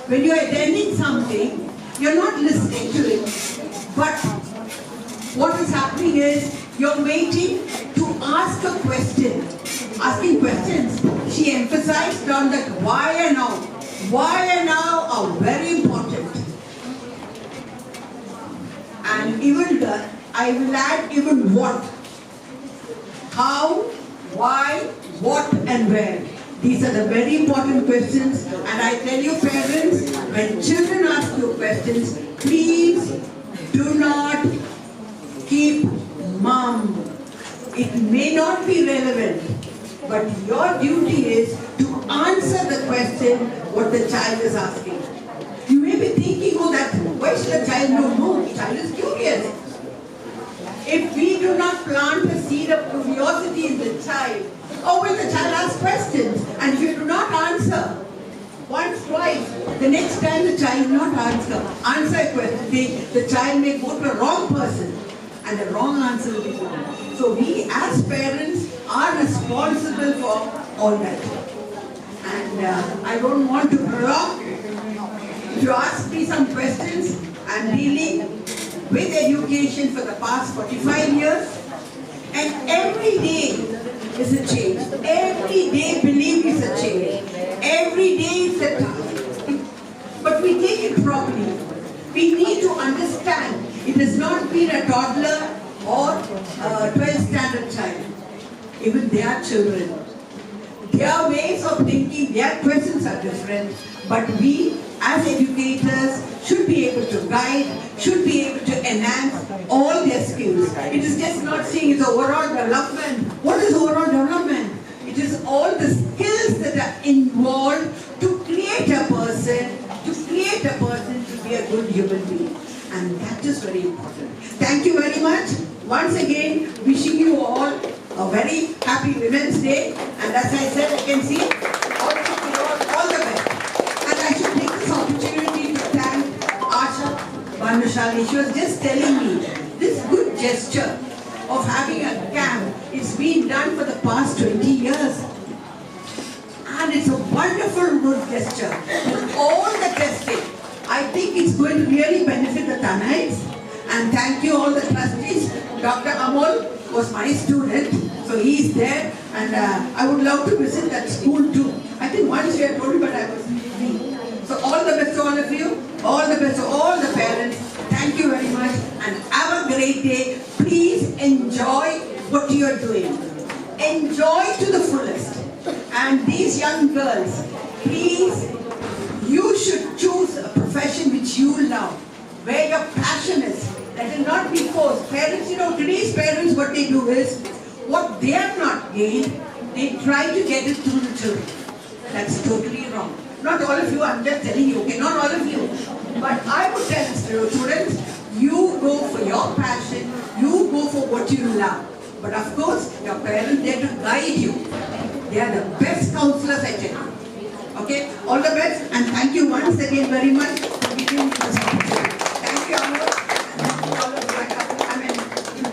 when you are attending something, you're not listening to it. But what is happening is, you're waiting to ask a question. Asking questions. She emphasized on that why and how. Why and how are very important. And even I will add even what. How, why, what and where. These are the very important questions. And I tell you parents, when children ask you questions, please do not keep mum. It may not be relevant, but your duty is to answer the question what the child is asking. You may be thinking, oh, that why should the child know? No, the child is curious. If we do not plant a seed of curiosity in the child, how will the child ask questions? And if you do not answer, once, twice, the next time the child will not answer a question, the child may go to a wrong person and the wrong answer will be given. So we as parents are responsible for all that. And I don't want to prolong. If you ask me some questions, I'm dealing with education for the past 45 years, and every day is a change. Every day, believe me, is a change. Every day is a task. But we take it properly. We need to understand it has not been a toddler or a 12th standard child. Even they are children. Their ways of thinking, their questions are different. But we, as educators, should be able to guide, should be able to enhance all their skills. It is just not saying it's overall development. What is overall development? It is all the skills that are involved to create a person, to be a good human being. And that is very important. Thank you very much. Once again, wishing you all a very happy Women's Day. And as I said, I can see all the best. And I should take this opportunity to thank Asha. She was just telling me this good gesture of having a camp. It's been done for the past 20 years. And it's a wonderful good gesture. With all the testing, I think it's going to really benefit the Tanaits. And thank you all the trustees. Dr. Amol was my student, so he's there. And I would love to visit that school too. I think once you had told me, but I was busy. So all the best to all of you. All the best to all the parents. Thank you very much. And have a great day. Please enjoy what you are doing. Enjoy to the fullest. And these young girls, please, you should choose a profession which you love, where your passion is. That will not be forced. Parents, today's parents, what they do is, what they have not gained, they try to get it through the children. That's totally wrong. Not all of you, I'm just telling you, okay, not all of you. But I would tell students, you go for your passion, you go for what you love. But of course, your parents, they have to guide you. They are the best counselors, I tell you. Okay, all the best, and thank you once again very much for giving me this opportunity. Thank you, Amor. You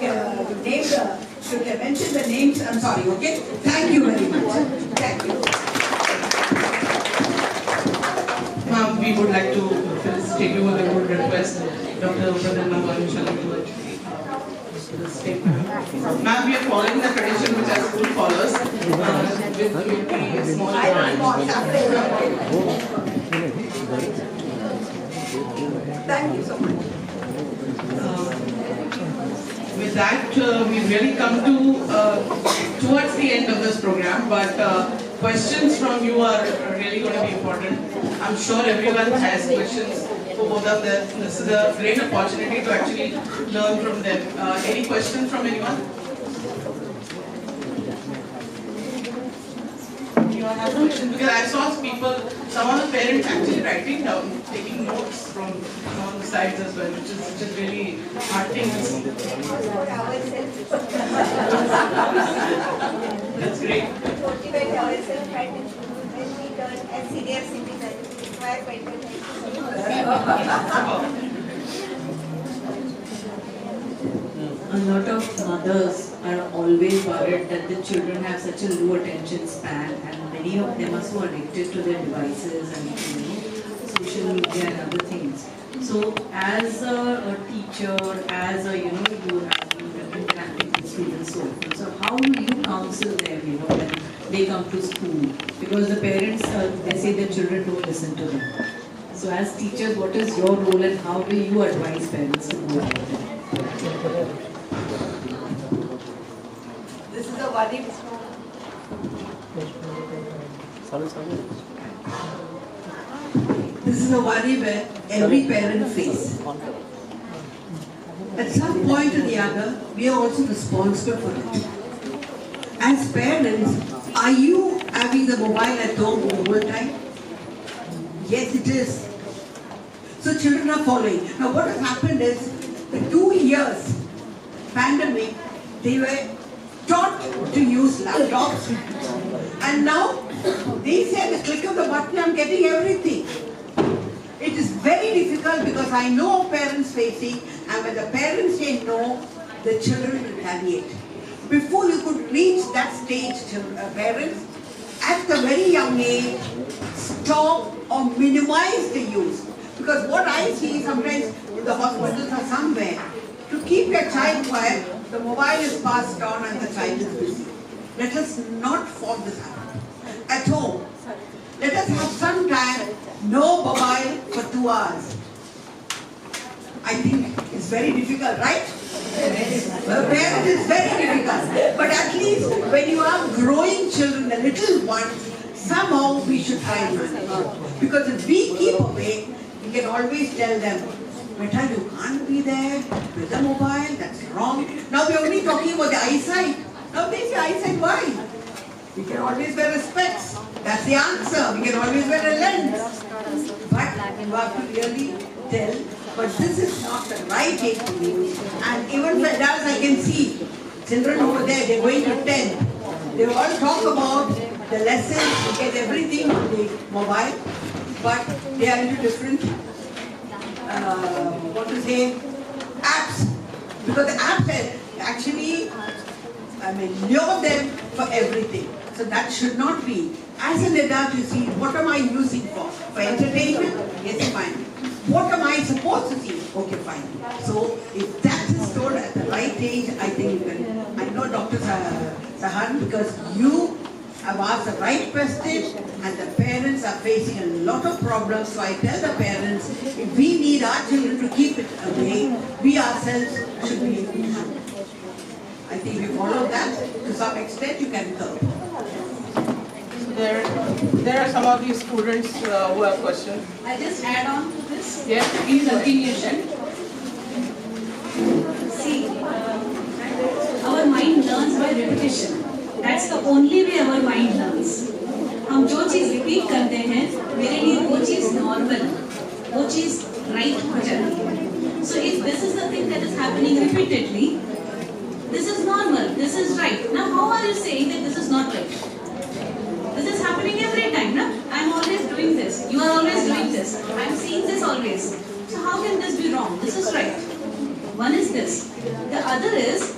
name the Should I mention the names? I'm sorry, okay? Thank you very much. Thank you.
Ma'am, we would like to felicitate you on the good request. Dr. Kaushalya to the statement. Ma'am, we are following the tradition which our school follows. With a small
Thank you so much.
With that, we really come to towards the end of this program, but questions from you are really going to be important. I'm sure everyone has questions for both of them. This is a great opportunity to actually learn from them. Any questions from anyone? Anyone have questions? Because I saw people, some of the parents actually writing down, taking notes from on the sides as well, which is really heartening to see. That's great.
Motivate ourselves and when we turn as senior citizens, require mental health.
A lot of mothers are always worried that the children have such a low attention span, and many of them are so addicted to their devices and social media and other things. So, as a teacher, as a you have been interacting with students so often. So, how do you counsel them? When they come to school, because the parents they say the children don't listen to them. So, as teachers, what is your role, and how do you advise parents to go about it?
This is a worry. This is a worry where every parent faces. At some point or the other, we are also responsible for it. As parents, are you having the mobile at home the whole time? Yes, it is. So children are following. Now what has happened is, the 2 years pandemic, they were taught to use laptops, and now they say at the click of the button, I'm getting everything. It is very difficult because I know parents facing, and when the parents say no, the children retaliate. Before you could reach that stage, parents, at the very young age, stop or minimize the use. Because what I see sometimes in the hospitals or somewhere, to keep your child quiet, the mobile is passed on and the child is busy. Let us not fall this habit. At home, let us have some time, no mobile for 2 hours. I think it's very difficult, right? For parents it's very difficult. But at least when you are growing children, the little ones, somehow we should try and manage. Because if we keep away, we can always tell them, Beta, you can't be there with the mobile, that's wrong. Now we're only talking about the eyesight. Now they say eyesight, why? We can always wear a specs. That's the answer. We can always wear a lens. But you have to really tell, but this is not the right age to use. And even for adults, I can see children over there, they're going to 10. They all talk about the lessons, they get everything on the mobile, but they are into different apps, because the apps actually lure them for everything. So that should not be. As an adult, you see, what am I using for? For entertainment? Yes, fine. What am I supposed to see? Okay, fine. So if that is told at the right age, I think you can. I know Dr. Sahan, because you have asked the right question, and the parents are facing a lot of problems. So I tell the parents, if we need our children to keep it away, we ourselves should be. I think we follow that to some extent. You can curb.
There are some of these students who have questions.
I just add on to this.
Yes, please continue.
See, our mind learns by repetition. That's the only way our mind learns. हम जो चीज़ repeat करते हैं, मेरे लिए वो चीज़ normal, वो चीज़ right हो जाती है. So if this is the thing that is happening repeatedly, this is normal, this is right. Now how are you saying that this is not right? This is happening every time, no? I'm always doing this. You are always doing this. I'm seeing this always. So how can this be wrong? This is right. One is this. The other is,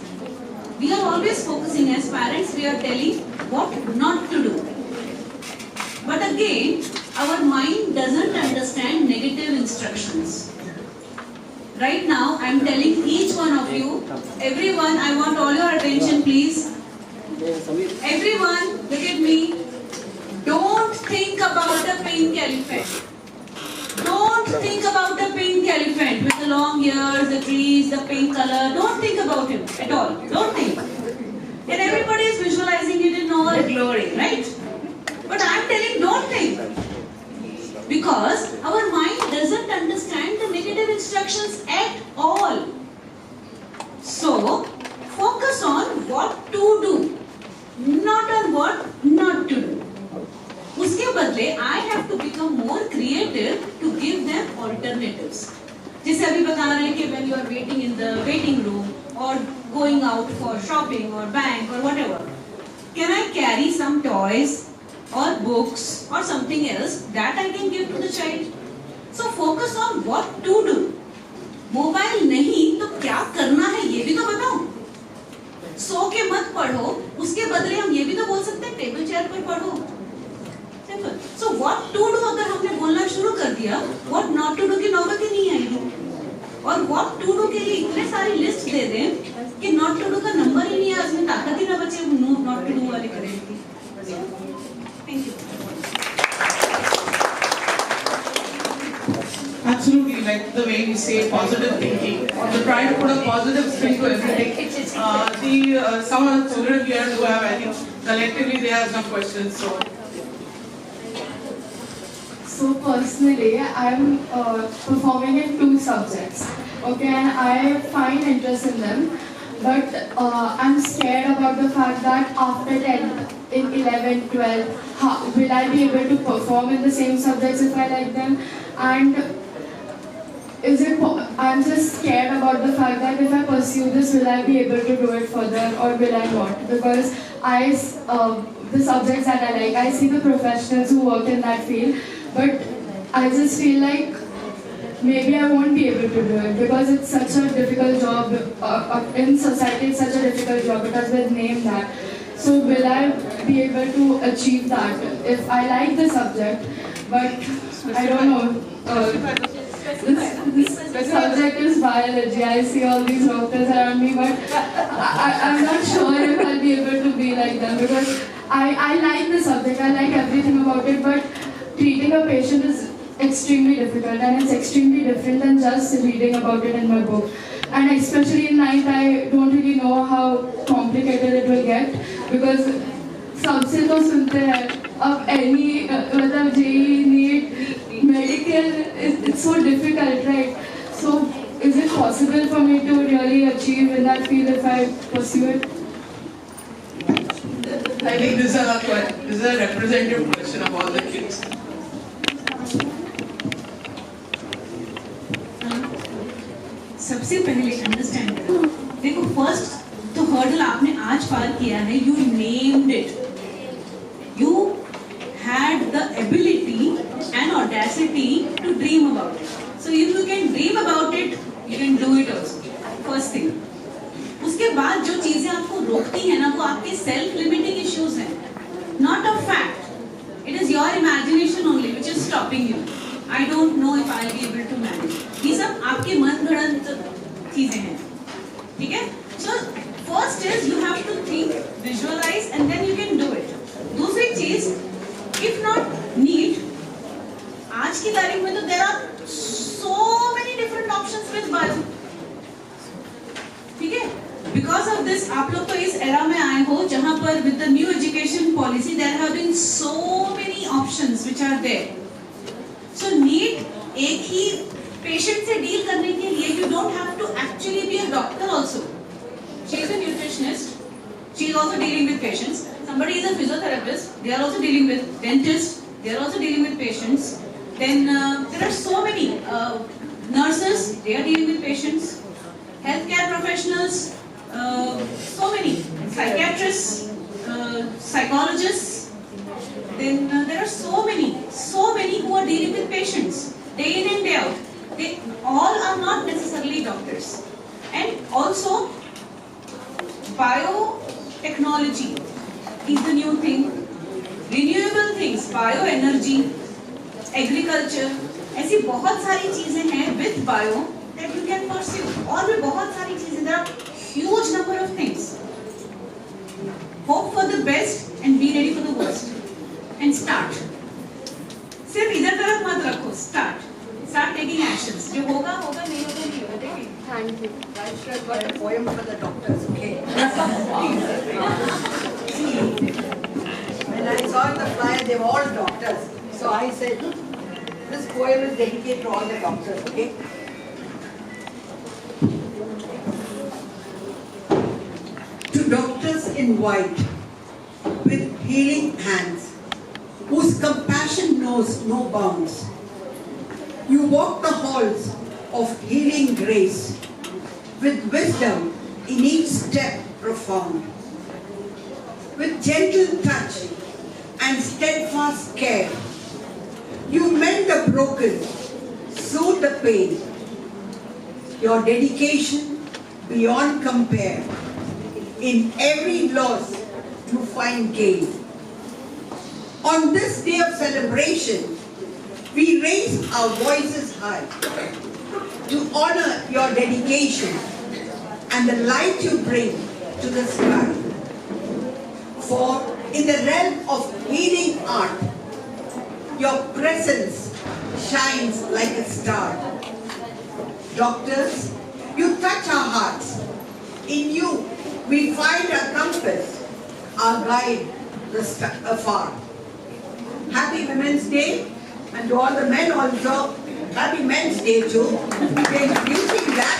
we are always focusing as parents, we are telling what not to do. But again, our mind doesn't understand negative instructions. Right now, I am telling each one of you, everyone, I want all your attention please. Everyone, look at me. Don't think about the pink elephant. Don't think about the pink elephant with the long ears, the trees, the pink color. Don't think about him at all. Don't think. And everybody is visualizing it in all glory, right? But I am telling, don't think. Because our mind doesn't understand the negative instructions at all. So, focus on what to do, not on what not to do. उसके बदले I have to become more creative to give them alternatives. जैसे अभी बता रहे हैं कि when you are waiting in the waiting room or going out for shopping or bank or whatever, can I carry some toys or books or something else that I can give to the child? So focus on what to do. Mobile नहीं तो क्या करना है ये भी तो बताओ. सो के मत पढ़ो, उसके बदले हम ये भी तो बोल सकते हैं टेबल चेयर पर पढ़ो. So what to do अगर हमने बोलना शुरू कर दिया, what not to do की नौबत ही नहीं आएगी. और what to do के लिए इतने सारी लिस्ट दे दें कि not to do का नंबर ही नहीं है, उसमें ताकत ही ना बचे not to do वाले करें की. Thank you.
Absolutely, like the way we say positive thinking, to try to put a positive spin to everything. Some of the children here who have, I think, collectively they have some questions.
So personally, I'm performing in 2 subjects, okay, and I find interest in them, but I'm scared about the fact that after 10, in 11, 12, will I be able to perform in the same subjects if I like them, and I'm just scared about the fact that if I pursue this, will I be able to do it further or will I not, because the subjects that I like, I see the professionals who work in that field, but I just feel like maybe I won't be able to do it because it's such a difficult job in society. It's such a difficult job because we're named that. So will I be able to achieve that if I like the subject? But I don't know. The subject is biology. I see all these doctors around me, but I'm not sure if I'll be able to be like them because I like the subject. I like everything about it, but treating a patient is extremely difficult and it's extremely different than just reading about it in my book. And especially in 9th, I don't really know how complicated it will get because सबसे तो सुनते हैं अब any मतलब JEE, NEET, medical, it's so difficult, right? So is it possible for me to really achieve in that field if I pursue it?
I think this is a representative question of all the kids.
सबसे पहले understand करो. देखो first तो hurdle आपने आज पार किया है. You named it. You had the ability and audacity to dream about it. So if you can dream about it, you can do it also. First thing. उसके बाद जो चीजें आपको रोकती हैं ना, वो आपके सेल्फ लिमिटिंग इश्यूज हैं, not a fact. It is your imagination only which is stopping you. I don't know if I'll be able to manage. ये सब आपके मन गढ़ंत चीजें हैं, ठीक है? So first is you have to think, visualize, and then you can do it. दूसरी चीज, if not need, आज की तारीख में तो there are so many different options with bio, ठीक है? Because of this, आप लोग तो इस era में आए हो जहाँ पर with the new education policy there have been so many options which are there. So need एक ही patient से deal करने के लिए you don't have to actually be a doctor also. She is a nutritionist. She is also dealing with patients. Somebody is a physiotherapist. They are also dealing with dentists. They are also dealing with patients. Then there are so many nurses. They are dealing with patients. Healthcare professionals. So many psychiatrists, psychologists. Then there are so many who are dealing with patients day in and day out. They all are not necessarily doctors. And also, Biotechnology is the new thing. Renewable things, bioenergy, agriculture, ऐसी बहुत सारी चीजें हैं with bio that you can pursue. और भी बहुत सारी चीजें, there are huge number of things. Hope for the best and be ready for the worst. And start. सिर्फ इधर तरफ मत रखो. Start. Start taking actions. जो होगा होगा, नहीं होगा नहीं होगा. देखिए.
Thank you.
I should have got a poem for the doctors, okay? When I saw the flyer, they were all doctors. So I said, this poem is dedicated to all the doctors, okay? To doctors in white, with healing hands, whose compassion knows no bounds. You walk the halls of healing grace, with wisdom in each step profound. With gentle touch and steadfast care, you mend the broken, soothe the pain. Your dedication beyond compare. In every loss you find gain. On this day of celebration, we raise our voices high to honor your dedication and the light you bring to the sky. For in the realm of healing art, your presence shines like a star. Doctors, you touch our hearts. In you, we find our compass, our guide afar. Happy Women's Day, and to all the men also, Happy Men's Day too. We're introducing that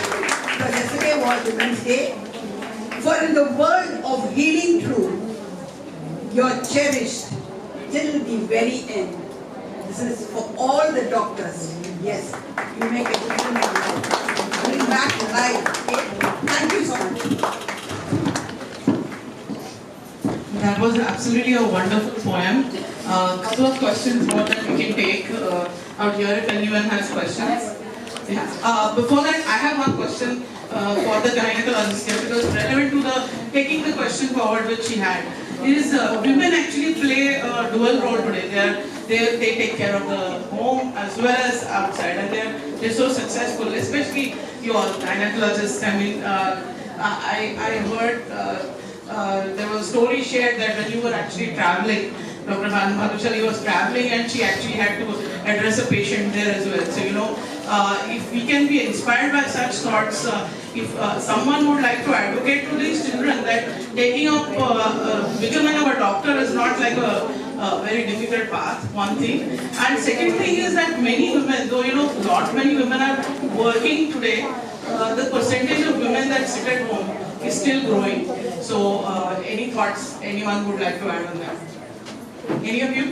because yesterday was Women's Day. For in the world of healing truth, you're cherished till the very end. This is for all the doctors. Yes, you make a difference in life. Bring back life. Okay? Thank you so much.
That was absolutely a wonderful poem. Couple of questions more that we can take out here if anyone has questions. Yeah. Before that, I have one question for the gynecologist here because relevant to the taking the question forward which she had is women actually play a dual role today. They take care of the home as well as outside, and they're so successful, especially you all gynecologists. I mean, I heard there was a story shared that when you were actually traveling, Dr. Kaushalya was traveling and she actually had to address a patient there as well. So, you know, if we can be inspired by such thoughts, if someone would like to advocate to these children that taking up becoming a doctor is not like a very difficult path, one thing. And second thing is that many women, though, you know, many women are working today, the percentage of women that sit at home is still growing. So, any thoughts anyone would like to add on that? Any of you?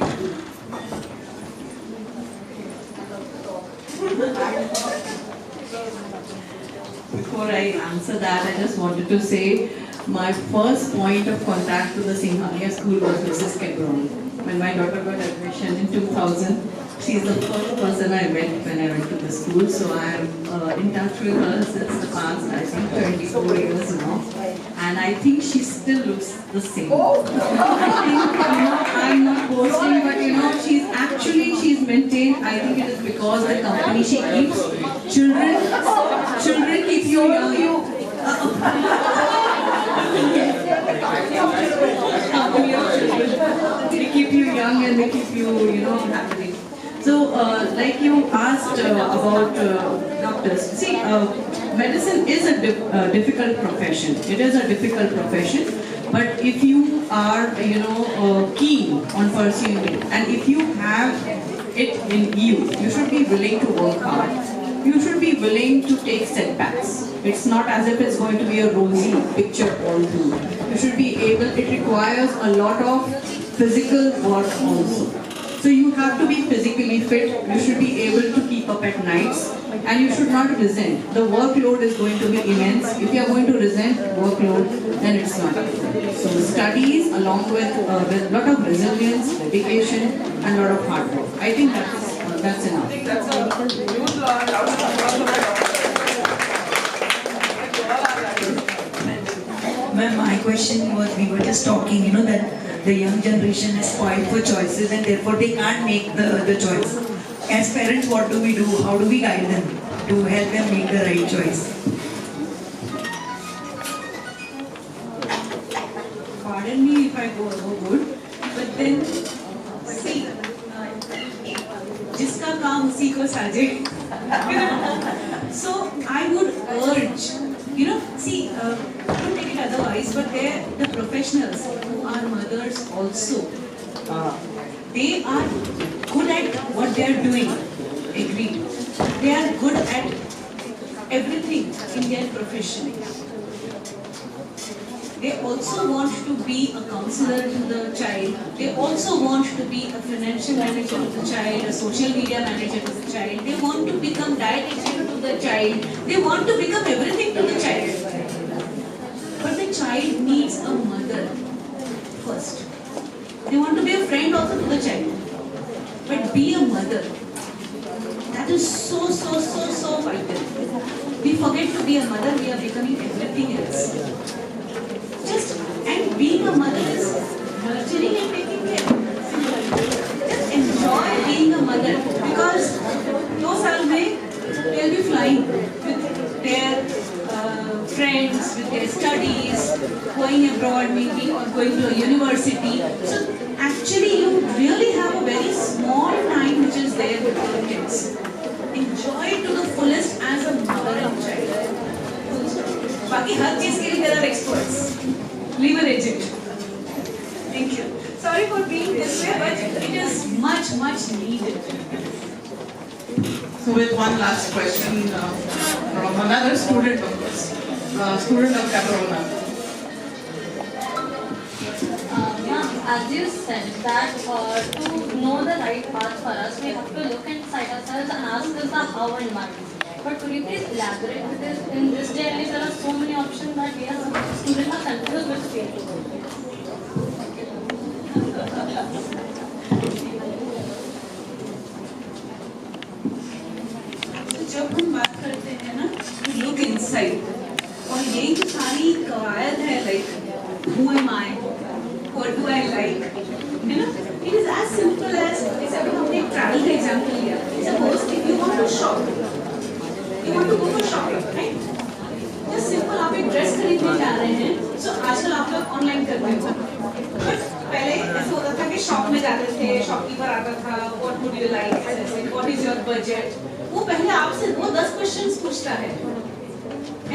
Before I answer that, I just wanted to say my first point of contact to the Singhania school was Mrs. Cabral. When my daughter got admission in 2000, she is the first person I met when I went to the school. So I am in touch with her since the past, I think, 24 years now. And I think she still looks the same. I think, I'm not boasting, but she's maintained. I think it is because the company she keeps, children keep you young. They keep you young and they keep you, happy. So, like you asked about doctors, see, medicine is a difficult profession. It is a difficult profession, but if you are, keen on pursuing it, and if you have it in you, you should be willing to work hard. You should be willing to take setbacks. It's not as if it's going to be a rosy picture all through. You should be able, it requires a lot of physical work also. So you have to be physically fit, you should be able to keep up at nights, and you should not resent. The workload is going to be immense. If you are going to resent workload, then it's not good. So studies along with a lot of resilience, dedication, and a lot of hard work. I think that's enough.
Ma'am, I question was, we were just talking, that the young generation is spoiled for choices and therefore they can't make the choice. As parents, what do we do? How do we guide them to help them make the right choice?
Pardon me if I go overboard, but then, see, jiska kaam usi ko saje. So I would urge, see, don't take it otherwise, but the professionals who are mothers also, they are good at what they are doing. Agreed. They are good at everything in their profession. They also want to be a counselor to the child. They also want to be a financial manager to the child, a social media manager to the child. They want to become dietitian to the child. They want to become everything to the child. But the child needs a mother first. They want to be a friend also to the child. But be a mother. That is so vital. We forget to be a mother, we are becoming everything else. And being a mother is nurturing and taking care. Just enjoy being a mother, because 2 साल में they'll be flying with their friends, with their studies, going abroad maybe, or going to a university. So actually you really have a very small time which is there with your kids. Enjoy it to the fullest as a mother and child. बाकी हर चीज के लिए there are experts. Leverage it. Thank you. Sorry for being this way, but it is much needed.
So with one last question from another student of course, student of Cabral.
As you said that to know the right path for us, we have to look inside ourselves and ask us the how and why. But could you please elaborate, because in this day and age there are so many options that we as students are confused which way to go.
जब हम बात करते हैं ना, look inside, और यही तो सारी कवायद है, like who am I, what do I like, it is as simple as, जैसे अभी हमने एक travel का example लिया. Suppose if you want to shop, you want to go for shopping, right? Just simple, आप एक dress खरीदने जा रहे हैं, so आजकल आप लोग online करते हो. But पहले ऐसा होता था कि शॉप में जाते थे, शॉपकीपर आता था, what would you like, what is your budget, वो पहले आपसे 10 क्वेश्चंस पूछता है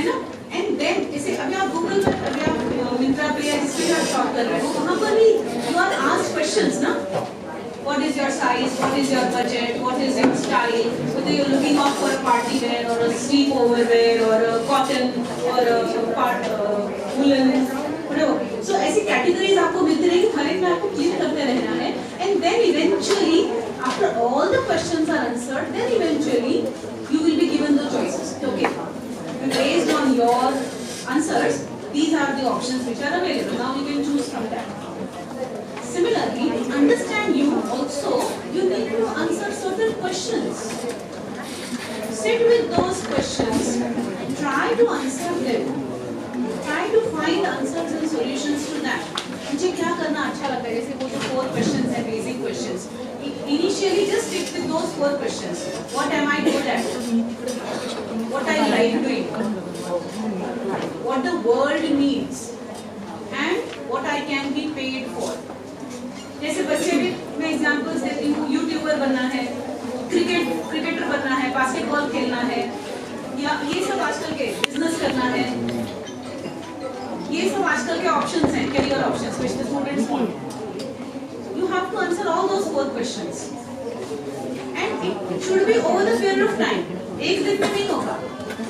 ना? एंड देन जैसे अभी आप गूगल पर, अभी आप मिंत्रा पे या जिस पे आप शॉप कर रहे हो, वहाँ पर भी यू आर आस्क्ड क्वेश्चंस ना, what is your size, what is your budget, what is your style, whether you're looking out for a party wear or a sleepover wear or a cotton or a woolen, whatever. So ऐसी categories आपको मिलती रहेगी, हर एक में आपको clear करते रहना है. And then eventually, after all the questions are answered, then eventually you will be given the choices. Okay, based on your answers, these are the options which are available. Now you can choose from that. Similarly, understand you also, you need to answer certain questions. Sit with those questions, try to answer them. Try to find answers and solutions to that. मुझे क्या करना अच्छा लगता है, जैसे वो जो 4 questions हैं, basic questions. Initially, just stick with those 4 questions. What am I good at? What I like doing? What the world needs? And what I can be paid for? जैसे बच्चे भी मैं एग्जांपल्स देती हूँ, यूट्यूबर बनना है, cricketer बनना है, बास्केटबॉल खेलना है, या ये सब आजकल के बिजनेस करना है, ये सब आजकल के ऑप्शंस हैं, career options which the students want. You have to answer all those 4 questions, and it should be over the period of time. एक दिन में नहीं होगा.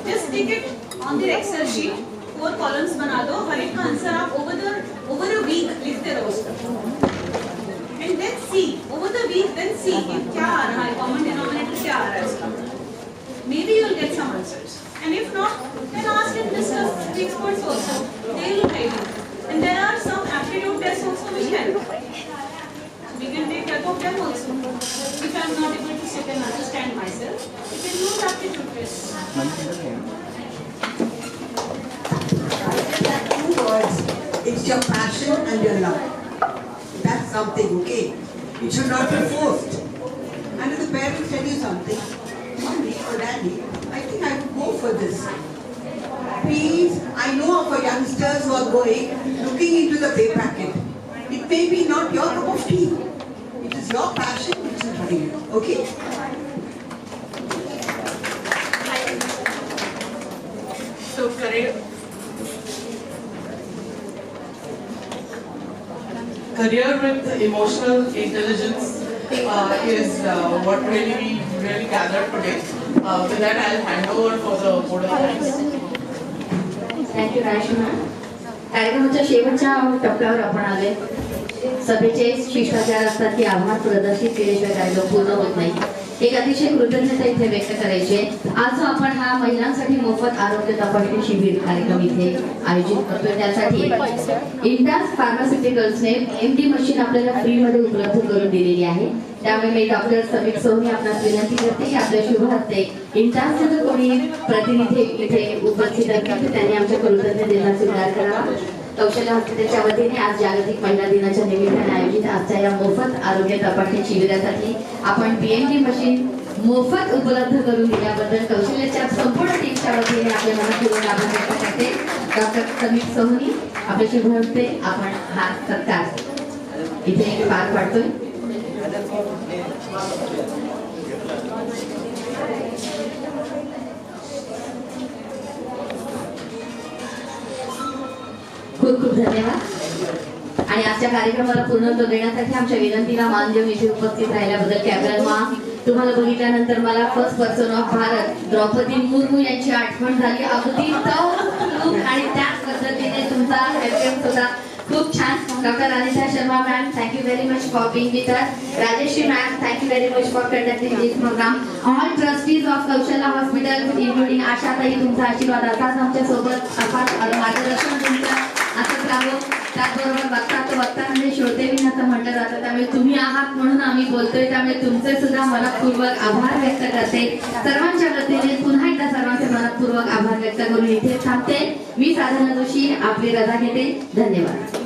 Just stick it on the Excel sheet, 4 columns बना दो, हर एक का आंसर आप over a week लिखते रहो उसका. And then see, over the week, then see कि क्या आ रहा है, common denominator क्या आ रहा है उसका. Maybe you will get some answers. And if not, then ask and discuss with the experts also. They will guide you. And there are some aptitude tests also which help. We can take help of them also. If I am not able to sit and understand myself, we can use aptitude tests.
Two words.
your passion and your love. That's something, okay? It should not be forced. And if the parents tell you something, mommy or daddy, I think I would go for this. Please, I know of youngsters who are going, looking into the pay packet. It may be not your cup of tea. It is your passion which is running you, okay?
So career with emotional intelligence is what really we really gathered today. With that, I'll hand over for the board of directors.
Thank you Rashma. कार्यक्रमाच्या शेवटच्या टप्प्यावर आपण आले. सभेचे शिष्टाचार असतात की आभार प्रदर्शित केल्याशिवाय कार्यक्रम पूर्ण होत नाही. एक अतिशय कृतज्ञता इथे व्यक्त करायची आहे. आज जो आपण हा महिलांसाठी मोफत आरोग्य तपासणी शिबिर कार्यक्रम इथे आयोजित करतोय त्यासाठी इंटास फार्मास्युटिकल्सने एमडी मशीन आपल्याला फ्री मध्ये उपलब्ध करून दिलेली आहे. त्यामुळे मी डॉक्टर समीर सोहनी आपणास विनंती करते की आपल्या शुभ हस्ते इंटासचे जर कोणी प्रतिनिधी इथे उपस्थित असतील त्यांनी आमच्या कृतज्ञतेचा स्वीकार करावा. कौशल्य हॉस्पिटलच्या वतीने आज जागतिक महिला दिनाच्या निमित्ताने आयोजित आजच्या या मोफत आरोग्य तपासणी शिबिरासाठी आपण पीएमडी मशीन मोफत उपलब्ध करून दिल्याबद्दल कौशल्याच्या संपूर्ण टीमच्या वतीने आपल्या मनपूर्वक आभार व्यक्त करते. डॉक्टर समीर सोहनी आपल्या शुभ हस्ते आपण हा सत्कार इथे पार पाडतोय. खूप खूप धन्यवाद. आणि आजच्या कार्यक्रमाला पूर्णत्व देण्यासाठी आमच्या विनंतीला मान देऊन इथे उपस्थित राहिल्याबद्दल कॅब्रल मा तुम्हाला बघितल्यानंतर मला first person of Bharat Draupadi Murmu यांची आठवण झाली. अगदी लूक आणि त्याच पद्धतीने तुमचा एफएम सुद्धा खूप छान. Doctor Anita Sharma ma'am, thank you very much for being with us. Rajashree ma'am, thank you very much for conducting this programme. All trustees of Kaushalya hospital including Ashatai, तुमचा आशीर्वाद असाच आमच्या सोबत असाच मार्गदर्शन तुमचं असंच राहो. त्याचबरोबर बघता म्हणजे श्रोतेविन असं म्हटलं जातं, त्यामुळे तुम्ही आहात म्हणून आम्ही बोलतोय. त्यामुळे तुमचे सुद्धा मनपूर्वक आभार व्यक्त करते. सर्वांच्या वतीने पुन्हा एकदा सर्वांचे मनपूर्वक आभार व्यक्त करून इथे थांबते. मी साधना जोशी आपली रजा घेते. धन्यवाद.